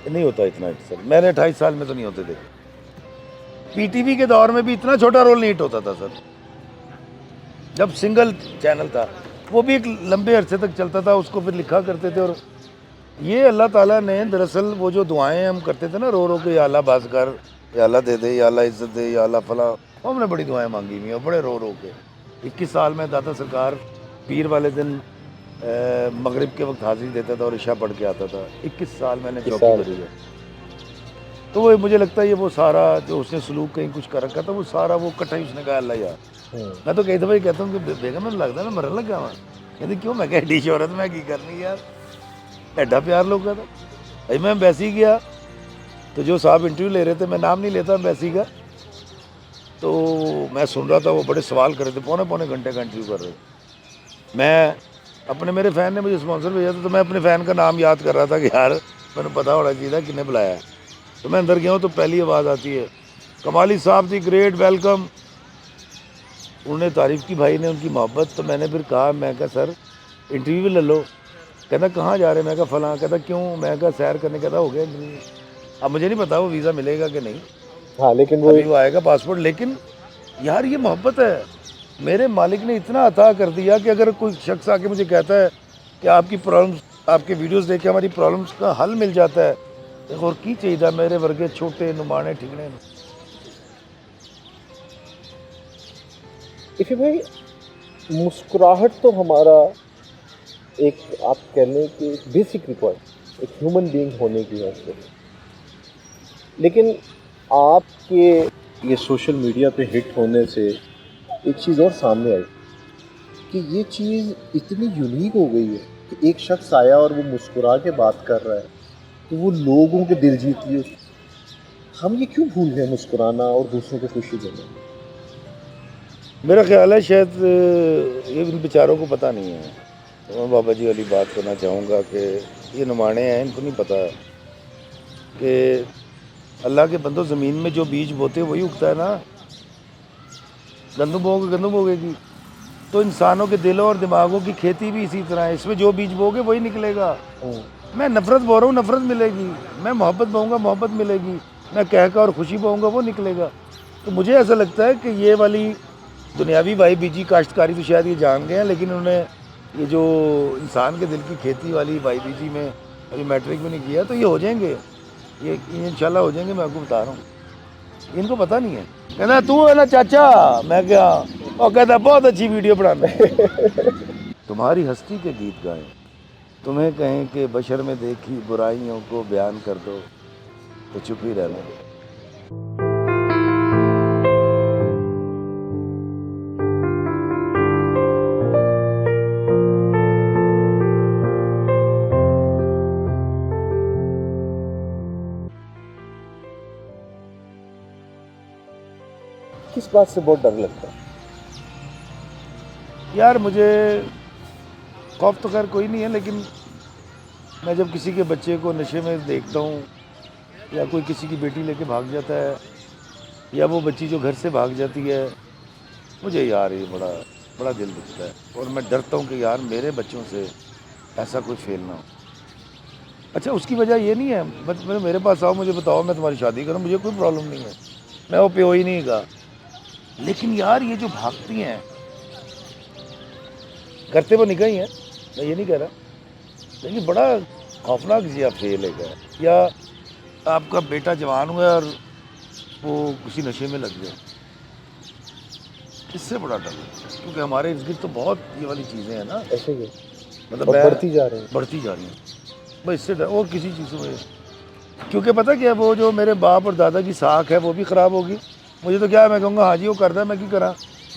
नहीं होता इतना हिट सर, मैंने 28 साल में तो नहीं होते थे। पीटीवी के दौर में भी इतना छोटा रोल नहीं हिट होता था सर, जब सिंगल चैनल था, वो भी एक लंबे अरसे तक चलता था, उसको फिर लिखा करते थे और ये अल्लाह ताला ने दरअसल वो जो दुआएं हम करते थे ना रो रो के, या अल्लाह बस कर, या अल्लाह दे दे, या अल्लाह इज्जत दे, या अल्लाह फला, वो हमने बड़ी दुआएं मांगी हुई हैं बड़े रो रो के। 21 साल में दाता सरकार पीर वाले दिन मगरिब के वक्त हाजिरी देता था और इशा पढ़ के आता था। 21 साल मैंने 21 चौकी साल। करी है। तो वो मुझे लगता है ये वो सारा जो उसने सलूक कहीं कुछ कर रखा था वो सारा वो कट्ठा ही उसने कहा अल्लाह यार। मैं तो कई दफ़ा ही कहता हूँ कि बेगम में लगता है मैं मरन लगा वहाँ, कहते क्यों, मैं कह डी शोहरत मैं की करनी यार, एड्डा प्यार लोग का था भाई। मैं एम्बेसी गया तो जो साहब इंटरव्यू ले रहे थे, मैं नाम नहीं लेता एम्बेसी का, तो मैं सुन रहा था वो बड़े सवाल कर रहे थे, पौने पौने घंटे का इंटरव्यू कर रहे थे। मैं अपने, मेरे फ़ैन ने मुझे स्पॉन्सर भेजा था तो मैं अपने फ़ैन का नाम याद कर रहा था कि यार मैंने पता होना चाहिए था किन्ने बुलाया है। तो मैं अंदर गया हूँ तो पहली आवाज़ आती है कमाली साहब दी ग्रेट वेलकम। उन्होंने तारीफ़ की भाई ने, उनकी मोहब्बत। तो मैंने फिर कहा, मैं कहा सर इंटरव्यू ले लो। कहता कहाँ जा रहे हैं? मैं कहा फ़लाँ। कहता क्यों? मैं कहा सैर करने। कहता हो गया इंटरव्यू। अब मुझे नहीं पता वो वीज़ा मिलेगा कि नहीं, हाँ, लेकिन वो अभी वो आएगा पासपोर्ट। लेकिन यार ये मोहब्बत है, मेरे मालिक ने इतना अता कर दिया कि अगर कोई शख्स आके मुझे कहता है कि आपकी प्रॉब्लम्स, आपके वीडियोस देख के हमारी प्रॉब्लम्स का हल मिल जाता है, तो और की चाहिए था मेरे वर्गे छोटे नुमाने ठिकने। इफ़ी भाई, मुस्कुराहट तो हमारा एक, आप कह लें कि बेसिक रिक्वायरमेंट एक ह्यूमन बीइंग होने की है उसको। लेकिन आपके ये सोशल मीडिया पे हिट होने से एक चीज़ और सामने आई कि ये चीज़ इतनी यूनिक हो गई है कि एक शख्स आया और वो मुस्कुरा के बात कर रहा है तो वो लोगों के दिल जीत लिए। हम ये क्यों भूल गए मुस्कुराना और दूसरों को खुशी देना? मेरा ख्याल है शायद ये इन बेचारों को पता नहीं है। तो मैं बाबा जी वाली बात करना चाहूँगा कि ये नुमाने हैं, इनको नहीं पता कि अल्लाह के बंदो, ज़मीन में जो बीज बोते वही उगता है ना। गंदम बोओगे गंदम उगेगी। तो इंसानों के दिलों और दिमागों की खेती भी इसी तरह है, इसमें जो बीज बोगे वही निकलेगा। मैं नफ़रत बो रहा हूँ, नफ़रत मिलेगी। मैं मोहब्बत बोऊँगा, मोहब्बत मिलेगी। मैं कह का और खुशी बोऊँगा, वो निकलेगा। तो मुझे ऐसा लगता है कि ये वाली दुनियावी भाई बीजी काश्तकारी तो शायद ये जान गए हैं, लेकिन उन्होंने ये जो इंसान के दिल की खेती वाली भाई बीजी में अभी मैट्रिक में नहीं किया, तो ये हो जाएंगे, ये इंशाल्लाह हो जाएंगे। मैं आपको बता रहा हूँ, इनको पता नहीं है। कहना तू है ना चाचा? मैं क्या? और कहता बहुत अच्छी वीडियो बनाना। तुम्हारी हस्ती के गीत गाएं, तुम्हें कहें कि बशर में देखी बुराइयों को बयान कर दो, तो चुप ही रहना। किस बात से बहुत डर लगता है? यार मुझे खौफ तो खैर कोई नहीं है, लेकिन मैं जब किसी के बच्चे को नशे में देखता हूँ, या कोई किसी की बेटी लेके भाग जाता है, या वो बच्ची जो घर से भाग जाती है, मुझे यार ये बड़ा बड़ा दिल दुखता है। और मैं डरता हूँ कि यार मेरे बच्चों से ऐसा कोई फेल ना हो। अच्छा, उसकी वजह ये नहीं है, बस मेरे पास आओ, मुझे बताओ, मैं तुम्हारी शादी करूँ, मुझे कोई प्रॉब्लम नहीं है, मैं वो प्यो ही नहीं का। लेकिन यार ये जो भागती हैं, करते वो निकाह ही हैं, मैं ये नहीं कह रहा, लेकिन बड़ा खौफनाक सी फेल है। या आपका बेटा जवान हुआ और वो किसी नशे में लग गया, इससे बड़ा डर है। क्योंकि हमारे इर्द गिर्द तो बहुत ये वाली चीज़ें हैं ना, ऐसे ही मतलब और बढ़ती जा रही हैं। बढ़ती जा रही हैं। भाई इससे डर और किसी चीज़ से, क्योंकि पता क्या, वो जो मेरे बाप और दादा की साख है वो भी ख़राब होगी। मुझे तो क्या है, मैं कहूँगा हाँ जी वो करता है, मैं क्यों करा।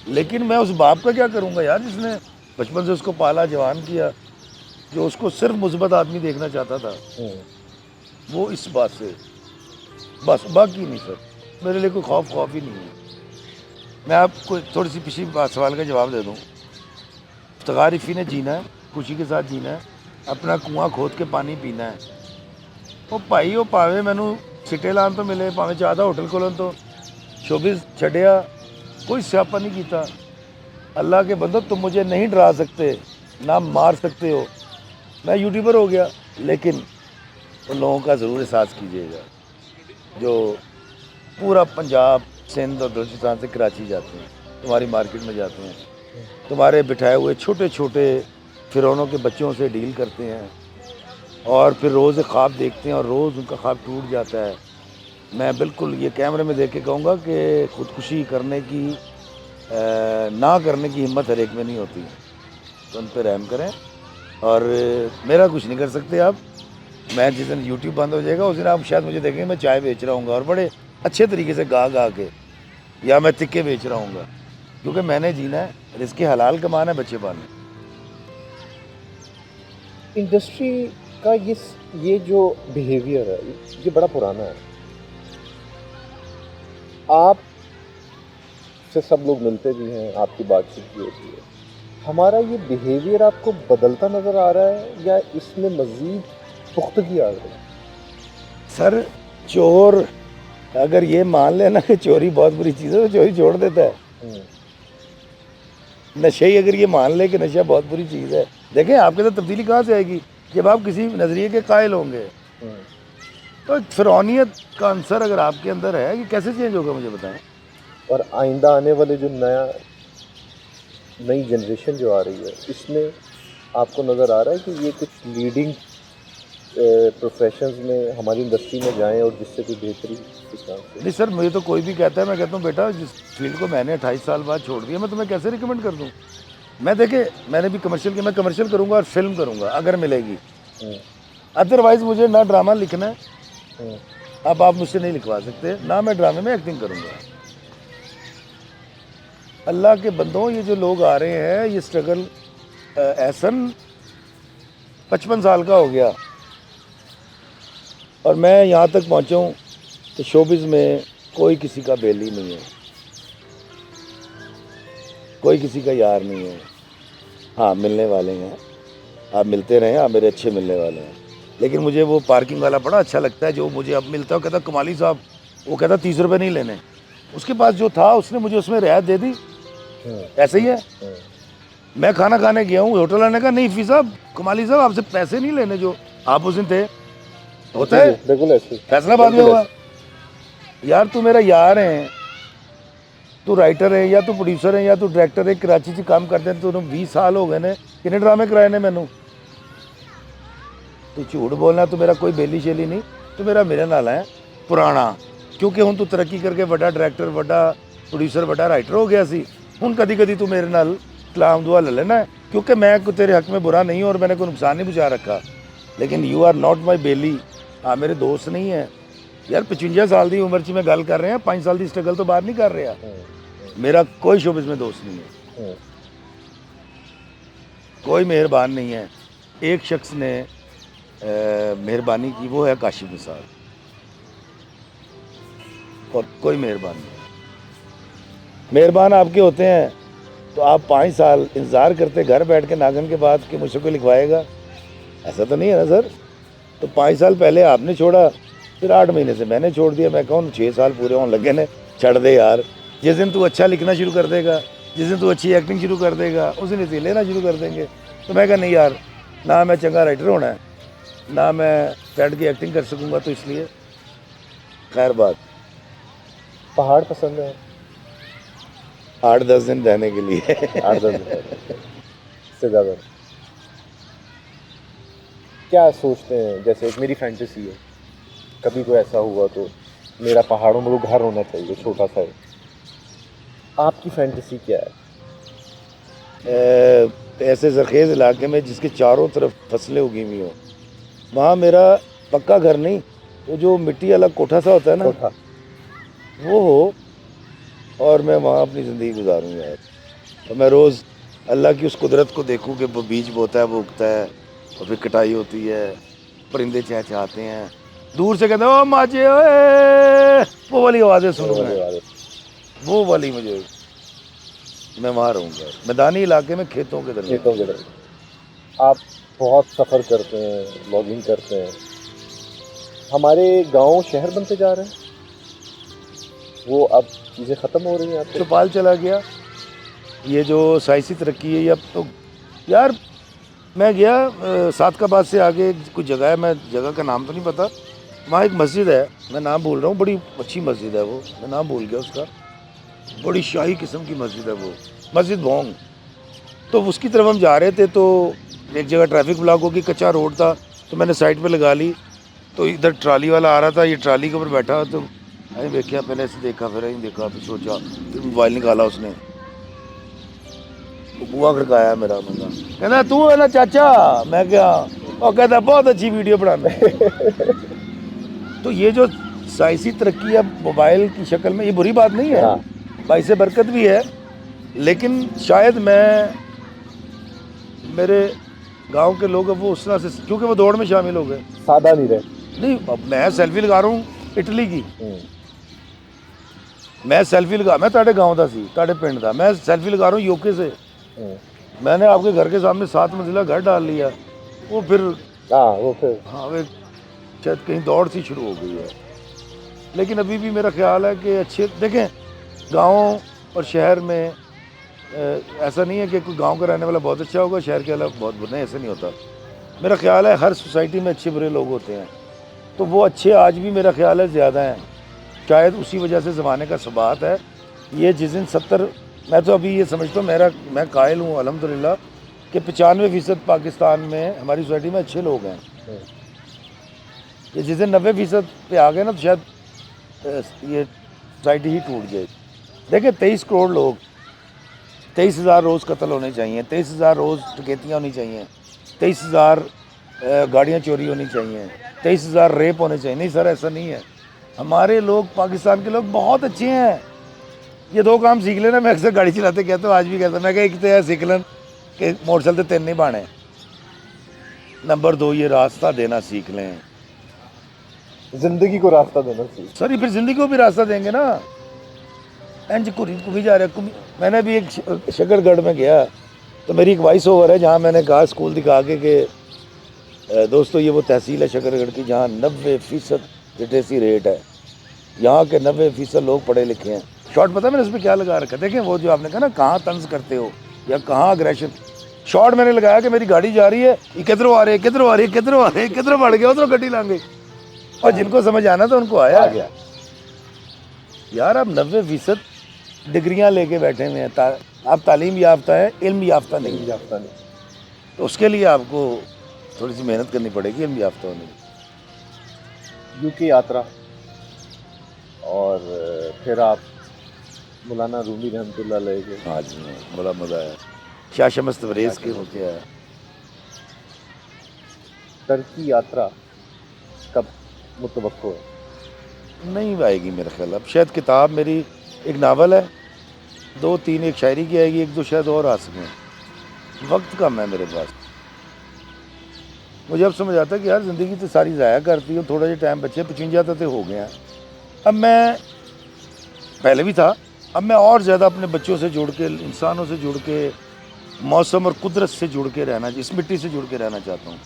लेकिन मैं उस बाप का क्या करूँगा यार, जिसने बचपन से उसको पाला, जवान किया, जो उसको सिर्फ मुस्बत आदमी देखना चाहता था। वो इस बात से बस, बाकी नहीं सर, मेरे लिए कोई खौफ ही नहीं है। मैं आपको थोड़ी सी पिछली बात सवाल का जवाब दे दूँ। इफ्तिखार इफ़ी ने जीना है, खुशी के साथ जीना है, अपना कुआं खोद के पानी पीना है। वो भाई वो भावें मैनू सिटे लान तो मिले, भावें चाहता होटल खोलन तो शोबिस छड़िया, कोई स्यापा नहीं किया। अल्लाह के बंदो, तुम मुझे नहीं डरा सकते, ना मार सकते हो। मैं यूट्यूबर हो गया, लेकिन उन लोगों का ज़रूर एहसास कीजिएगा जो पूरा पंजाब, सिंध और बलूचिस्तान से कराची जाते हैं, तुम्हारी मार्केट में जाते हैं, तुम्हारे बिठाए हुए छोटे छोटे फिरौनों के बच्चों से डील करते हैं, और फिर रोज़ एक ख्वाब देखते हैं और रोज़ उनका ख्वाब टूट जाता है। मैं बिल्कुल ये कैमरे में देख के कहूँगा कि ख़ुदकुशी करने की ना करने की हिम्मत हर एक में नहीं होती। तो उन पे रहम करें और मेरा कुछ नहीं कर सकते आप। मैं जिस दिन यूट्यूब बंद हो जाएगा उस दिन आप शायद मुझे देखेंगे मैं चाय बेच रहा हूँगा और बड़े अच्छे तरीके से गा के, या मैं तिक्के बेच रहा हूँगा, क्योंकि मैंने जीना है, रिज़्क़ हलाल कमाना है, बच्चे पालने। इंडस्ट्री का ये जो बिहेवियर है ये बड़ा पुराना है। आप से सब लोग मिलते भी हैं, आपकी बातचीत भी होती है। हमारा ये बिहेवियर आपको बदलता नज़र आ रहा है या इसमें मज़ीद पुख्तगी आ रही है? सर, चोर अगर ये मान लेना कि चोरी बहुत बुरी चीज़ है तो चोरी छोड़ देता है। नशे ही अगर ये मान ले कि नशा बहुत बुरी चीज़ है, देखें आपके साथ तब्दीली कहाँ से आएगी? जब आप किसी नज़रिए के कायल होंगे। तो फ़िरौनियत का अंसर अगर आपके अंदर है, ये कैसे चेंज होगा मुझे बताएं। और आइंदा आने वाले जो नई जनरेशन जो आ रही है, इसमें आपको नज़र आ रहा है कि ये कुछ लीडिंग प्रोफेशंस में हमारी इंडस्ट्री में जाएं और जिससे कोई बेहतरी इस काम से? नहीं सर, मुझे तो कोई भी कहता है, मैं कहता हूँ बेटा जिस फील्ड को मैंने 28 साल बाद छोड़ दिया, मैं तुम्हें कैसे रिकमेंड कर दूँ? मैं देखे मैंने भी कमर्शियल किया, मैं कमर्शियल करूँगा और फिल्म करूँगा अगर मिलेगी। अदरवाइज़ मुझे ना ड्रामा लिखना है, अब आप मुझसे नहीं लिखवा सकते, ना मैं ड्रामे में एक्टिंग करूँगा। अल्लाह के बंदों, ये जो लोग आ रहे हैं, ये स्ट्रगल एहसन 55 साल का हो गया और मैं यहाँ तक पहुँचा हूँ तो शोबिज़ में कोई किसी का बेली नहीं है, कोई किसी का यार नहीं है। हाँ, मिलने वाले हैं, आप मिलते रहें, आप मेरे अच्छे मिलने वाले हैं। लेकिन मुझे वो पार्किंग वाला बड़ा अच्छा लगता है जो मुझे अब मिलता है, कहता कमाली साहब, वो कहता 30 रुपये नहीं लेने, उसके पास जो था उसने मुझे उसमें रियायत दे दी। ऐसे ही है। मैं खाना खाने गया हूँ, होटल वाले ने कहा नहीं फी साहब, कमाली साहब आपसे पैसे नहीं लेने जो आप उस दिन थे। होता है, बिल्कुल ऐसे फैसला बाद में हुआ। यार तू मेरा यार है, तू राइटर है या तू प्रोड्यूसर है या तू डायरेक्टर है, कराची से काम करते हैं, तू 20 साल हो गए ने, कितने ड्रामे कराए ने मैनू। तू झूठ बोलना, तू मेरा कोई बेली शेली नहीं, तू मेरा मेरे नाल है पुराना, क्योंकि हुण तू तरक्की करके वड्डा डायरेक्टर, वड्डा प्रोड्यूसर, वड्डा राइटर हो गया सी। हुण कदी कदी तू मेरे नाल कलाम दुआ ले लेना, क्योंकि मैं कोई तेरे हक में बुरा नहीं हूँ और मैंने कोई नुकसान नहीं पहुँचा रखा। लेकिन यू आर नॉट माई बेली। हाँ, मेरे दोस्त नहीं है यार। 55 साल की उम्र च मैं गल कर रहे हैं, 5 साल की स्ट्रगल तो बाहर नहीं कर रहा। मेरा कोई शोबिज़ में दोस्त नहीं है, कोई मेहरबान नहीं है। एक शख्स ने मेहरबानी की, वो है काशिफ निसार, और कोई मेहरबान नहीं। मेहरबान आपके होते हैं तो आप 5 साल इंतज़ार करते घर बैठ के नागन के बाद कि मुझसे कोई लिखवाएगा, ऐसा तो नहीं है ना सर। तो 5 साल पहले आपने छोड़ा, फिर 8 महीने से मैंने छोड़ दिया। मैं कहूँ 6 साल पूरे होने लगे ने, छड़ दे यार। जिस दिन तू अच्छा लिखना शुरू कर देगा, जिस दिन तू अच्छी एक्टिंग शुरू कर देगा, उस दिन इसे लेना शुरू कर देंगे। तो मैं कहा नहीं यार, ना मैं चंगा राइटर होना है, ना मैं बैठ की एक्टिंग कर सकूँगा, तो इसलिए खैर बात। पहाड़ पसंद है? 8-10 दिन रहने के लिए 8-10 दिन से ज़्यादा। क्या सोचते हैं, जैसे एक मेरी फैंटेसी है, कभी कोई ऐसा हुआ तो मेरा पहाड़ों में वो घर होना चाहिए, छोटा सा है। आपकी फैंटेसी क्या है? ऐसे ज़रखेज़ इलाके में जिसके चारों तरफ फसलें उगी हुई हो, वहाँ मेरा पक्का घर नहीं, वो जो मिट्टी वाला कोठा सा होता है ना, कोठा, वो हो, और मैं वहाँ अपनी ज़िंदगी गुजारूँ यार। तो मैं रोज़ अल्लाह की उस कुदरत को देखूँ कि वो बीज बोता है, वो उगता है, और फिर कटाई होती है, परिंदे चहचहाते हैं, दूर से कहते हैं ओ माचे ओए, वो वाली आवाज़ें सुनूँ मैं, वो वाली मुझे, मैं वहाँ रहूँगा मैदानी इलाके में, खेतों के दरमियान। आप बहुत सफ़र करते हैं, ब्लॉगिंग करते हैं। हमारे गांव शहर बनते जा रहे हैं, वो अब चीज़ें ख़त्म हो रही हैं। आपको चौपाल चला गया, ये जो साइंसी तरक्की है, ये अब तो यार मैं गया सादकाबाद से आगे कुछ जगह है, मैं जगह का नाम तो नहीं पता, वहाँ एक मस्जिद है, मैं नाम भूल रहा हूँ, बड़ी अच्छी मस्जिद है वो, मैं नाम भूल गया उसका, बड़ी शाही किस्म की मस्जिद है वो, मस्जिद भोंग। तो उसकी तरफ हम जा रहे थे तो एक जगह ट्रैफिक ब्लॉक होगी, कच्चा रोड था, तो मैंने साइड पे लगा ली, तो इधर ट्राली वाला आ रहा था, ये ट्राली के ऊपर बैठा, तो मैंने देखा, पहले ऐसे देखा, फिर नहीं देखा, फिर सोचा, फिर मोबाइल निकाला उसने, तो बुआ खड़काया मेरा बंदा, कहना तू है ना चाचा, मैं क्या, और कहता बहुत अच्छी वीडियो बनाना। तो ये जो साइंसी तरक्की है मोबाइल की शक्ल में, ये बुरी बात नहीं है, भाई से बरकत भी है, लेकिन शायद मेरे गांव के लोग अब वो उस तरह से, क्योंकि वो दौड़ में शामिल हो गए, सादा नहीं रहे। नहीं अब मैं सेल्फी लगा रहा हूँ इटली की, मैं सेल्फी लगा, मैं ताड़े गांव का सी, ताड़े पिंड का, मैं सेल्फी लगा रहा हूँ यूके से, मैंने आपके घर के सामने 7 मंजिला घर डाल लिया, वो फिर हाँ वे शायद कहीं दौड़ सी शुरू हो गई है। लेकिन अभी भी मेरा ख्याल है कि अच्छे देखें, गांव और शहर में ऐसा नहीं है कि कोई गांव का रहने वाला बहुत अच्छा होगा, शहर के वाला बहुत बुरा, नहीं, ऐसा नहीं होता। मेरा ख्याल है हर सोसाइटी में अच्छे बुरे लोग होते हैं, तो वो अच्छे आज भी मेरा ख्याल है ज़्यादा हैं, शायद उसी वजह से ज़माने का सबात है। ये जिस दिन 70, मैं तो अभी ये समझता हूँ, मैं कायल हूँ अल्हम्दुलिल्लाह कि 95% पाकिस्तान में हमारी सोसाइटी में अच्छे लोग हैं। ये जिस दिन 90% पे आ गए ना, तो शायद ये सोसाइटी ही टूट जाएगी। देखिए 23 करोड़ लोग, 23,000 रोज़ कत्ल होने चाहिए, 23,000 रोज़ डकैतियाँ होनी चाहिए, 23,000 गाड़ियाँ चोरी होनी चाहिए, 23,000 रेप होने चाहिए। नहीं सर, ऐसा नहीं है। हमारे लोग, पाकिस्तान के लोग बहुत अच्छे हैं। ये 2 काम सीख लेना, मैं अक्सर गाड़ी चलाते कहता हूँ, आज भी कहता हूँ, मैं एक तो है सीख लें कि मोटरसाइकिल 3 नहीं बाने, नंबर 2 ये रास्ता देना सीख लें, जिंदगी को रास्ता देना चाहिए। सर ये फिर ज़िंदगी को भी रास्ता देंगे ना। इंज घूमी जा रहा है। मैंने भी एक शकरगढ़ में गया, तो मेरी एक वॉइस ओवर है जहाँ मैंने कहा स्कूल दिखा के कि दोस्तों ये वो तहसील है शकरगढ़ की जहाँ 90% लिटरेसी रेट है, यहाँ के 90% लोग पढ़े लिखे हैं। शॉर्ट पता है मैंने उस पर क्या लगा रखा? देखें वो जो आपने कहा ना कहाँ तंज करते हो या कहाँ अग्रेशन, शॉर्ट मैंने लगाया कि मेरी गाड़ी जा रही है, ये किधरों आ रही है, किधरों आ रही है, किधरों आ रही है, किधरों बढ़ गया उधरों गड्डी लाएंगे, और जिनको समझ आना था उनको आया गया। यार आप 90% डिग्रियां लेके बैठे हुए हैं, आप तालीम याफ्ता है, इल्म याफ्ता नहीं, तो उसके लिए आपको थोड़ी सी मेहनत करनी पड़ेगी इल्म याफ्ता होने की। यूके यात्रा और फिर आप मौलाना रूमी रहमतुल्लाह अलैह के। हाँ जी, बड़ा मज़ा आया। शाह शमस तबरेज़ के होके आया। टर्की यात्रा कब मुतवक्को है? नहीं आएगी मेरा ख्याल, अब शायद किताब मेरी एक नावल है, 2-3 एक शायरी की आएगी, 1-2 शायद और आ सकें। वक्त कम है मेरे पास। मुझे अब समझ आता है कि यार ज़िंदगी तो सारी ज़ाया करती हूँ, थोड़ा जो टाइम बच्चे 55 तो हो गए हैं। अब मैं पहले भी था, अब मैं और ज़्यादा अपने बच्चों से जुड़ के, इंसानों से जुड़ के, मौसम और कुदरत से जुड़ के रहना, इस मिट्टी से जुड़ के रहना चाहता हूँ।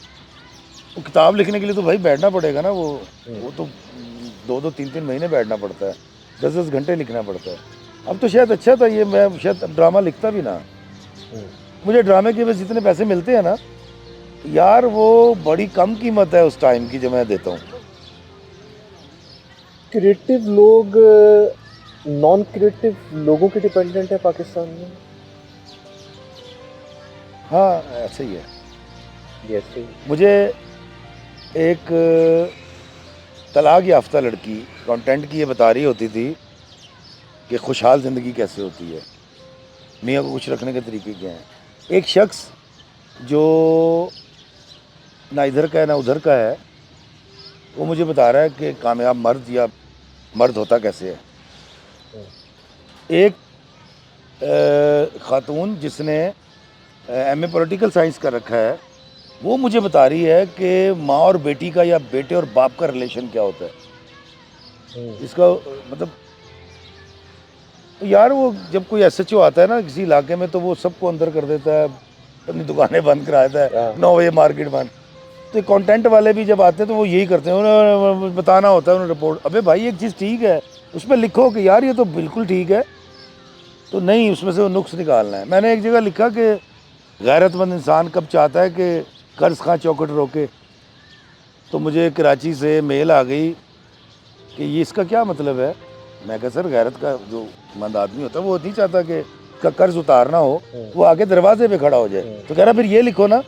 वो किताब लिखने के लिए तो भाई बैठना पड़ेगा ना, वो तो 2-2, 3-3 महीने बैठना पड़ता है, 10-10 घंटे लिखना पड़ता है। अब तो शायद अच्छा था ये, मैं शायद ड्रामा लिखता भी ना। मुझे ड्रामे के वजह जितने पैसे मिलते हैं ना यार, वो बड़ी कम कीमत है उस टाइम की जो मैं देता हूँ। क्रिएटिव लोग नॉन क्रिएटिव लोगों के डिपेंडेंट है पाकिस्तान में। हाँ ऐसे ही है। जैसे मुझे एक तलाक याफ्ता लड़की कंटेंट की ये बता रही होती थी कि खुशहाल ज़िंदगी कैसे होती है, मियाँ को खुश रखने के तरीके क्या हैं। एक शख्स जो ना इधर का है ना उधर का है, वो मुझे बता रहा है कि कामयाब मर्द या मर्द होता कैसे है। एक ख़ातून जिसने एमए पॉलिटिकल साइंस कर रखा है, वो मुझे बता रही है कि माँ और बेटी का या बेटे और बाप का रिलेशन क्या होता है। इसका मतलब तो यार वो जब कोई एसएचओ आता है ना किसी इलाके में, तो वो सबको अंदर कर देता है, अपनी दुकानें बंद करा देता है, 9 बजे मार्केट बंद। तो कंटेंट वाले भी जब आते हैं तो वो यही करते हैं, उन्हें बताना होता है, उन्हें रिपोर्ट। अबे भाई एक चीज़ ठीक है, उसमें लिखो कि यार ये तो बिल्कुल ठीक है, तो नहीं उसमें से वो नुक्स निकालना है। मैंने एक जगह लिखा कि गैरतमंद इंसान कब चाहता है कि कर्ज खां चौखट रोके, तो मुझे कराची से मेल आ गई कि ये इसका क्या मतलब है। मैं कहा सर गैरत का जो मंद आदमी होता है वो नहीं चाहता कि का कर्ज उतारना हो, वो आके दरवाजे पे खड़ा हो जाए। तो कह रहा फिर ये लिखो ना।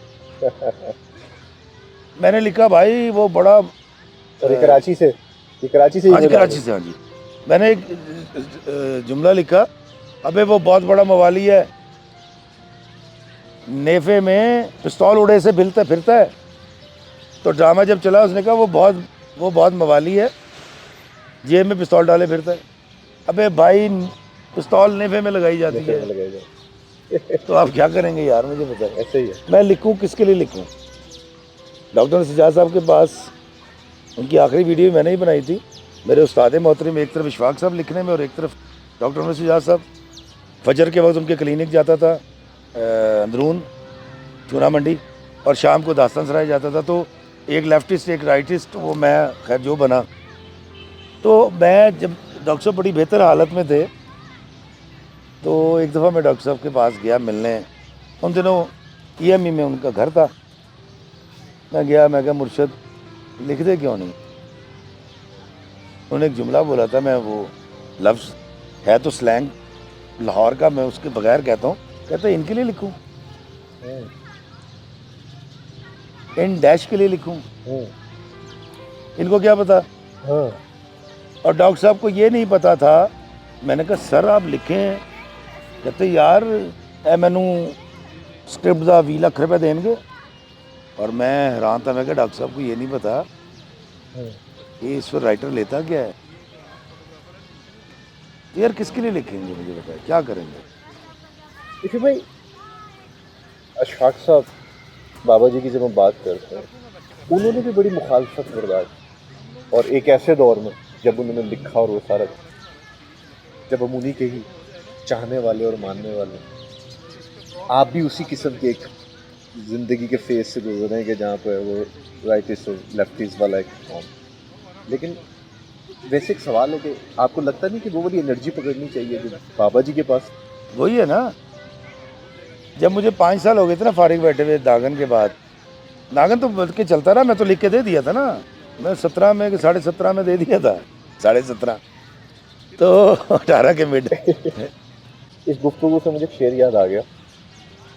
मैंने लिखा भाई वो बड़ा और ये कराची से, ये कराची से हाँ जी, email आ कराची गई। से, हाँ जी। मैंने एक जुमला लिखा, अबे वो बहुत बड़ा मवाली है, नेफे में पिस्तौल उड़े से भिलता फिरता है। तो ड्रामा जब चला उसने कहा वो बहुत मवाली है, जेब में पिस्तौल डाले फिरता है। अबे भाई पिस्तौल नेफे में लगाई जाती नेफे में है, लगाया जाए। तो आप क्या करेंगे यार, मुझे बताएं। ऐसे ही है। मैं लिखूं किसके लिए लिखूं? डॉक्टर सजाद साहब के पास उनकी आखिरी वीडियो मैंने ही बनाई थी। मेरे उस्ताद मोहतरम एक तरफ इशफाक साहब लिखने में और एक तरफ डॉक्टर सजाद साहब। फजर के वक्त उनके क्लिनिक जाता था अंदरून चूना मंडी, और शाम को दास्तान सराय जाता था। तो एक लेफ्टिस्ट एक राइटिस्ट, वो मैं खैर जो बना। तो मैं जब डॉक्टर साहब बड़ी बेहतर हालत में थे, तो एक दफ़ा मैं डॉक्टर साहब के पास गया मिलने। उन दिनों EME में उनका घर था। मैं गया, मैं कहा मुर्शद लिख दे क्यों नहीं? उन्होंने एक जुमला बोला था, मैं वो लफ्ज़ है तो स्लैंग लाहौर का, मैं उसके बगैर कहता हूँ। कहते इनके लिए लिखूँ, इन डैश के लिए लिखूँ, इनको क्या पता। हाँ। और डॉक्टर साहब को ये नहीं पता था। मैंने कहा सर आप लिखें। कहते यार मैनू स्क्रिप्ट का 20 लाख रुपये देंगे। और मैं हैरान था, मैं कहा डॉक्टर साहब को ये नहीं पता ये इस पर राइटर लेता क्या है। तो यार किसके लिए लिखेंगे, मुझे बताए क्या करेंगे? देखिए भाई, अशफाक साहब बाबा जी की जब हम बात करते हैं, उन्होंने भी बड़ी मुखालफत बर्दाश्त, और एक ऐसे दौर में जब उन्होंने लिखा और वो सारा, जब हम उन्हीं के ही चाहने वाले और मानने वाले, आप भी उसी किस्म के एक ज़िंदगी के फेज से गुजरे हैं कि जहाँ पे वो राइटिस्ट और लेफ्टिस्ट वाला एक फॉर्म। लेकिन वैसे एक सवाल है कि आपको लगता नहीं कि वो वाली एनर्जी पकड़नी चाहिए जो बाबा जी के पास? वही है ना, जब मुझे 5 साल हो गए थे ना फारिग बैठे हुए नागन के बाद। नागन तो बल्कि चलता रहा, मैं तो लिख के दे दिया था ना। मैं 17 में कि 17.5 में दे दिया था, 17.5 तो 18 के मिड। इस गुफ्तगू से मुझे एक शेर याद आ गया,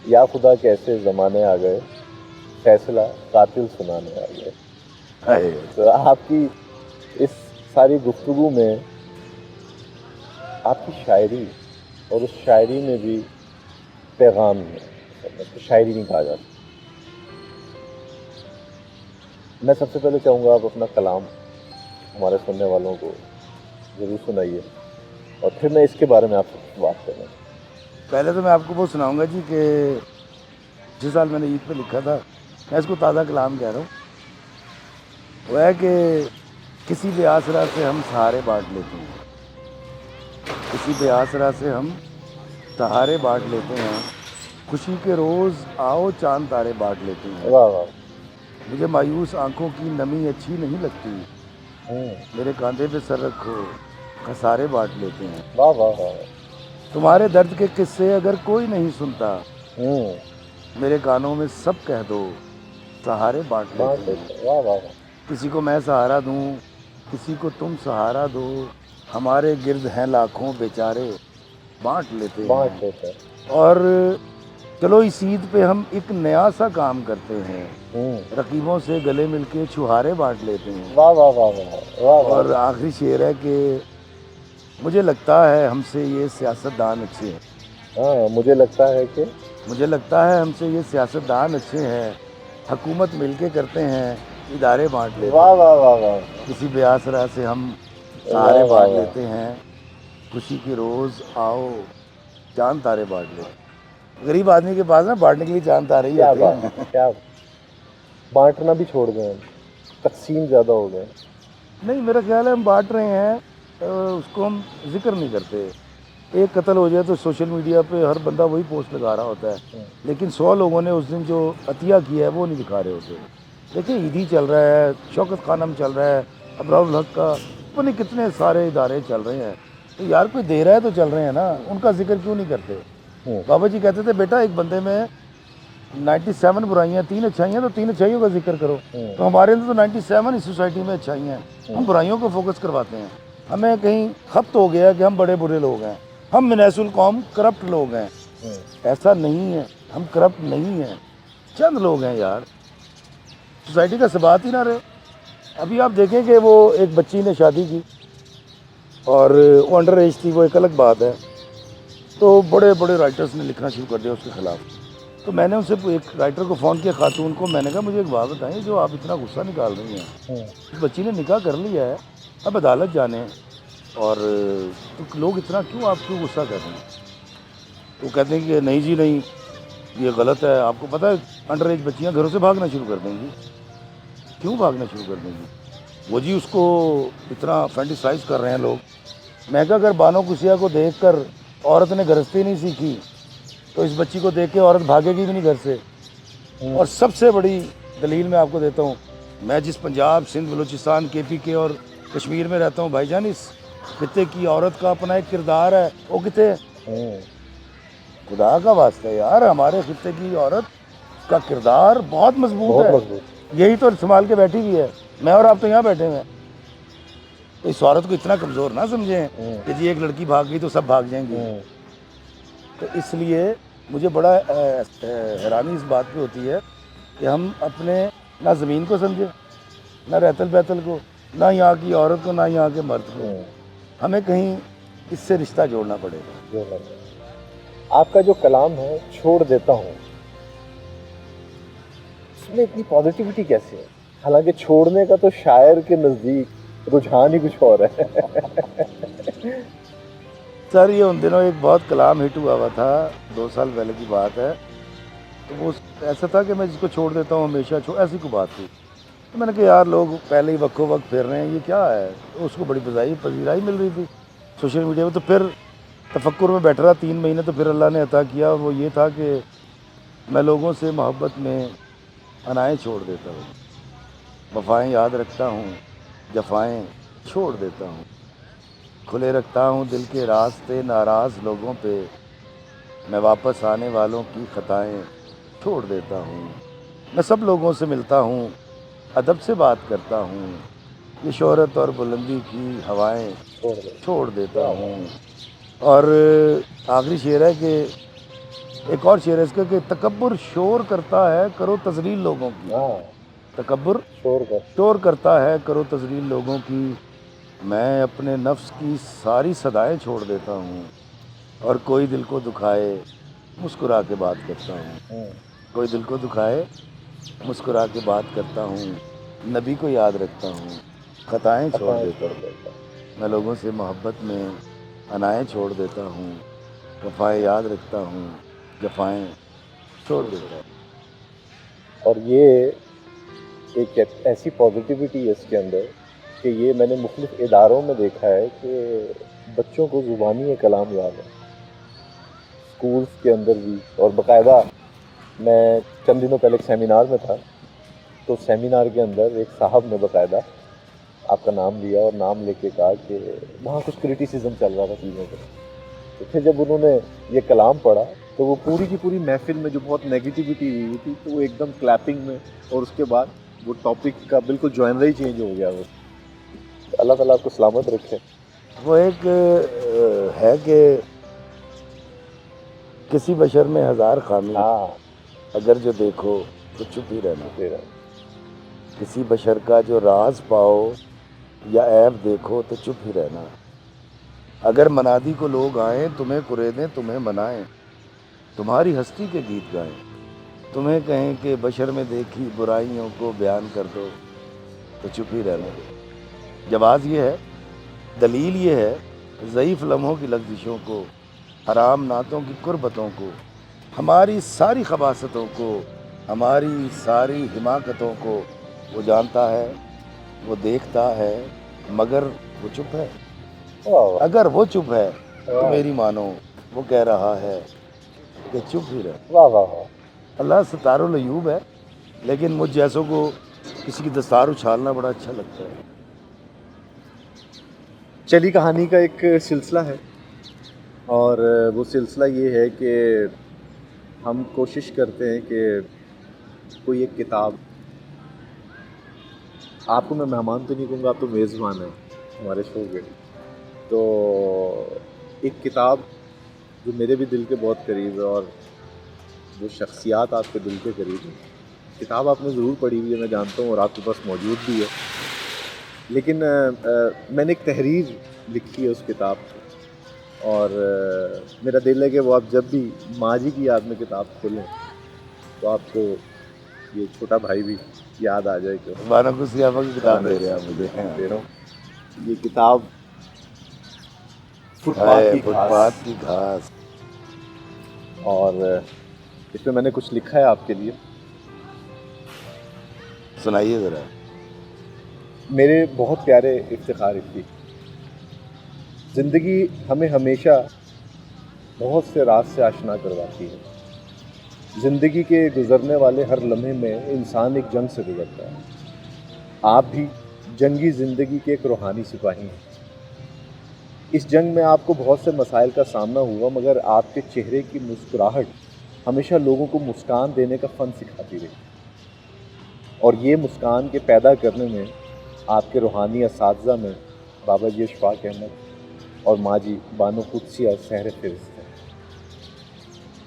या खुदा कैसे ज़माने आ गए, फैसला कातिल सुनाने आ गए। तो आपकी इस सारी गुफ्तगू में आपकी शायरी, और उस शायरी में भी पैगाम है, तो शायरी नहीं कहा जाता। मैं सबसे पहले चाहूँगा आप अपना कलाम हमारे सुनने वालों को ज़रूर सुनाइए, और फिर मैं इसके बारे में आपसे बात करूँगा। पहले तो मैं आपको वो सुनाऊंगा जी कि जिस साल मैंने ईद पे लिखा था, मैं इसको ताज़ा कलाम कह रहा हूँ। वो है कि किसी बेआसरा से हम सहारे बांट लेते हैं, किसी बेआसरा से हम सहारे बांट लेते हैं, खुशी के रोज़ आओ चांद तारे बांट लेते हैं। वाह वाह। मुझे मायूस आंखों की नमी अच्छी नहीं लगती, मेरे कांधे पे सर रखो खसारे बांट लेते हैं। वाह वाह वाह। तुम्हारे दर्द के किस्से अगर कोई नहीं सुनता, मेरे कानों में सब कह दो सहारे बांट लेते हैं। वाह वाह। किसी को मैं सहारा दूं, किसी को तुम सहारा दो, हमारे गिर्द हैं लाखों बेचारे बांट लेते हैं। और चलो इस ईद पे हम एक नया सा काम करते हैं, रकीबों से गले मिलके छुहारे बांट लेते हैं। वाह वाह वाह वाह वाह। और आखिरी शेर है कि मुझे लगता है हमसे ये सियासतदान अच्छे हैं। हाँ, मुझे लगता है हमसे ये सियासतदान अच्छे हैं, हुकूमत मिलके करते हैं इदारे बांट लेते हैं। वाह वाह वाह वाह। किसी बेआसरा से हम सहारे बांट लेते हैं, खुशी की रोज़ आओ चांद तारे बांट लेते हैं। गरीब आदमी के पास ना बांटने के लिए चांद तारे ही होते हैं। क्या बांटना भी छोड़ गए, तकसीम ज़्यादा हो गए। नहीं, मेरा ख्याल है हम बांट रहे हैं, उसको हम जिक्र नहीं करते। एक कत्ल हो जाए तो सोशल मीडिया पे हर बंदा वही पोस्ट लगा रहा होता है, लेकिन 100 लोगों ने उस दिन जो अतिया किया है वो नहीं दिखा रहे होते। देखिए ईदी चल रहा है, शौकत खानम चल रहा है, अबरारुल हक का, पता नहीं कितने सारे इदारे चल रहे हैं। तो यार कोई दे रहा है तो चल रहे हैं ना, उनका जिक्र क्यों नहीं करते? बाबा जी कहते थे बेटा एक बंदे में 97 बुराइयाँ 3 अच्छाइयाँ, तो 3 अच्छाइयों का जिक्र करो। तो हमारे अंदर तो 97 इस सोसाइटी में अच्छाइयाँ हैं, हम बुराइयों को फोकस करवाते हैं। हमें कहीं खप्त हो गया कि हम बड़े बुरे लोग हैं, हम मिनासुल कौम करप्ट लोग हैं। ऐसा नहीं है, हम करप्ट नहीं हैं, चंद लोग हैं यार। सोसाइटी का सबात ही ना रहे। अभी आप देखें कि वो एक बच्ची ने शादी की और वो अंडर एज थी, वो एक अलग बात है, तो बड़े बड़े राइटर्स ने लिखना शुरू कर दिया उसके खिलाफ। तो मैंने उनसे एक राइटर को फ़ोन किया, खातून को, मैंने कहा मुझे एक बात बताएं, जो आप इतना गुस्सा निकाल रही हैं, उस बच्ची ने निकाह कर लिया है, अब अदालत जाने, और तो लोग इतना क्यों आप क्यों गुस्सा कर रहे हैं? तो कहते हैं कि नहीं जी नहीं, ये गलत है। आपको पता है अंडर एज बच्चियाँ घरों से भागना शुरू कर देंगी। क्यों भागना शुरू कर देंगी? वो जी उसको इतना फैंटिसाइज कर रहे हैं लोग। मैं कहा अगर बानो कुसिया को देखकर औरत ने गृहस्थी नहीं सीखी, तो इस बच्ची को देख के औरत भागेगी भी नहीं घर से। और सबसे बड़ी दलील मैं आपको देता हूँ, मैं जिस पंजाब, सिंध, बलूचिस्तान, KPK और कश्मीर में रहता हूँ भाईजान, इस खित्ते की औरत का अपना एक किरदार है। वो कितने खुदा का वास्ता है यार, हमारे खित्ते की औरत का किरदार बहुत मजबूत बहुत है। मजबूत। यही तो संभाल के बैठी हुई है। मैं और आप तो यहाँ बैठे हुए हैं। तो इस औरत को इतना कमज़ोर ना समझें कि जी एक लड़की भाग गई तो सब भाग जाएंगी। तो इसलिए मुझे बड़ा हैरानी इस बात पे होती है कि हम अपने ना ज़मीन को समझे, ना रहतल बैतल को, ना यहाँ की औरत को, ना यहाँ के मर्द को। हमें कहीं इससे रिश्ता जोड़ना पड़ेगा। आपका जो कलाम है छोड़ देता हूँ, इसमें इतनी पॉजिटिविटी कैसे है? हालांकि छोड़ने का तो शायर के नज़दीक रुझान ही कुछ और है। सर ये उन दिनों एक बहुत कलाम हिट हुआ था, 2 साल पहले की बात है। तो वो ऐसा था कि मैं जिसको छोड़ देता हूँ हमेशा छोड़, ऐसी कोई बात थी। तो मैंने कहा यार लोग पहले ही वक्फो वक्त फिर रहे हैं, ये क्या है? तो उसको बड़ी पजीराई मिल रही थी सोशल मीडिया में। तो फिर तफक्कुर में बैठ रहा 3 महीने, तो फिर अल्लाह ने अता किया, और वो ये था कि मैं लोगों से मोहब्बत में अनाएँ छोड़ देता हूँ, वफ़ाएँ याद रखता हूँ, जफ़ाएँ छोड़ देता हूँ, खुले रखता हूँ दिल के रास्ते नाराज़ लोगों पे, मैं वापस आने वालों की ख़ताएँ छोड़ देता हूँ, मैं सब लोगों से मिलता हूँ, अदब से बात करता हूँ, ये शोहरत और बुलंदी की हवाएं छोड़ देता हूँ। और आखिरी शेर है कि एक और शेर है इसका कि तकब्बुर शोर करता है करो तजलील लोगों की, तकब्बुर शोर करता है करो तजलील लोगों की, मैं अपने नफ्स की सारी सदाएं छोड़ देता हूँ, और कोई दिल को दुखाए मुस्कुरा के बात करता हूँ, कोई दिल को दुखाए मुस्कुरा के बात करता हूँ, नबी को याद रखता हूँ, ख़ताएँ छोड़ देता हूँ, मैं लोगों से मोहब्बत में अनाएँ छोड़ देता हूँ, वफ़ाएँ याद रखता हूँ, जफ़ाएँ छोड़ देता हूँ। और ये एक ऐसी पॉजिटिविटी है इसके अंदर कि ये मैंने मुख्तलिफ इदारों में देखा है कि बच्चों को ज़ुबानी कलाम याद है, स्कूल्स के अंदर भी। और बाकायदा मैं चंद दिनों पहले एक सेमिनार में था, तो सेमिनार के अंदर एक साहब ने बाकायदा आपका नाम लिया और नाम लेके कहा कि वहाँ कुछ क्रिटिसिज्म चल रहा था चीज़ों पर। तो फिर जब उन्होंने ये कलाम पढ़ा तो वो पूरी की पूरी महफिल में जो बहुत नेगेटिविटी हुई थी, तो वो एकदम क्लैपिंग में, और उसके बाद वो टॉपिक का बिल्कुल जॉनर ही चेंज हो गया। वो अल्लाह ताला आपको सलामत रखे। वो एक है कि किसी बशर में हज़ार खामी, अगर जो देखो तो चुप ही रहना, किसी बशर का जो राज पाओ या ऐब देखो तो चुप ही रहना, अगर मनादी को लोग आएँ तुम्हें कुरेदें तुम्हें मनाएं, तुम्हारी हस्ती के गीत गाएं, तुम्हें कहें कि बशर में देखी बुराइयों को बयान कर दो तो चुप ही रहना। जवाज़ ये है, दलील ये है, ज़ईफ़ लम्हों की लग़ज़िशों को, हराम नातों की कुर्बतों को, हमारी सारी खबासतों को, हमारी सारी हिमाकतों को वो जानता है, वो देखता है, मगर वो चुप है। अगर वो चुप है तो मेरी मानो वो कह रहा है कि चुप ही रहे। वाह वाह वाह। अल्लाह सतारुल अयूब है, लेकिन मुझ जैसों को किसी की दस्तार उछालना बड़ा अच्छा लगता है। चली कहानी का एक सिलसिला है, और वो सिलसिला ये है कि हम कोशिश करते हैं कि कोई एक किताब, आपको मैं मेहमान तो नहीं कहूँगा, आप तो मेज़बान हैं हमारे शो के, तो एक किताब जो मेरे भी दिल के बहुत करीब है और वो शख्सियात आपके दिल के करीब है, किताब आपने ज़रूर पढ़ी हुई है, मैं जानता हूँ, और आपके पास मौजूद भी है। लेकिन मैंने एक तहरीर लिखी है उस किताब पे, और मेरा दिल है कि वो आप जब भी माँ जी की याद में किताब खोलें तो आपको ये छोटा भाई भी याद आ जाए कि बानो को सियाफा की किताब दे रहे हैं आप मुझे। दे रहा हूँ ये किताब फुटपाथ हाय की घास। फुटपाथ की घास। और इसमें मैंने कुछ लिखा है आपके लिए। सुनाइए जरा। मेरे बहुत प्यारे इफ्तिखार इफ्ती, ज़िंदगी हमें हमेशा बहुत से राज से आशना करवाती है। ज़िंदगी के गुज़रने वाले हर लम्हे में इंसान एक जंग से गुज़रता है। आप भी जंगी ज़िंदगी के एक रूहानी सिपाही हैं। इस जंग में आपको बहुत से मसाइल का सामना हुआ, मगर आपके चेहरे की मुस्कुराहट हमेशा लोगों को मुस्कान देने का फ़न सिखाती रही, और ये मुस्कान के पैदा करने में आपके रूहानी असातिज़ा में बाबा जी अशफाक अहमद और माँ जी बानो कुद्सिया सहर फ़हरिस्त हैं।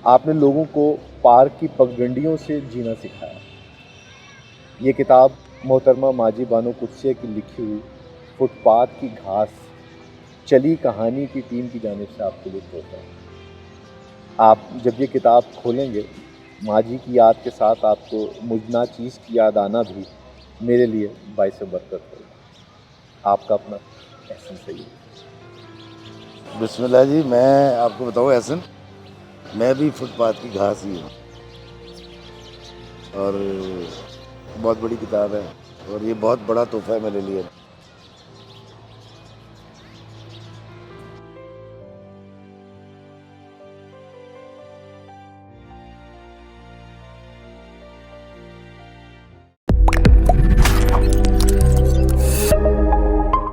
आपने लोगों को पार्क की पगडंडियों से जीना सिखाया। ये किताब मोहतरमा माँ जी बानो कुद्सिया की लिखी हुई फुटपाथ की घास चली कहानी की टीम की जानिब से आपके लिए तोहफा है। आप जब ये किताब खोलेंगे, माँ जी की याद के साथ आपको मुजना चीज़ की याद आना भी मेरे लिए बाइस बरकत होगा। आपका अपना एहसन सही है। बिस्मिल्लाह जी। मैं आपको बताऊँ एहसन, मैं भी फुटपाथ की घास ही हूँ, और बहुत बड़ी किताब है, और ये बहुत बड़ा तोहफा है मेरे लिए।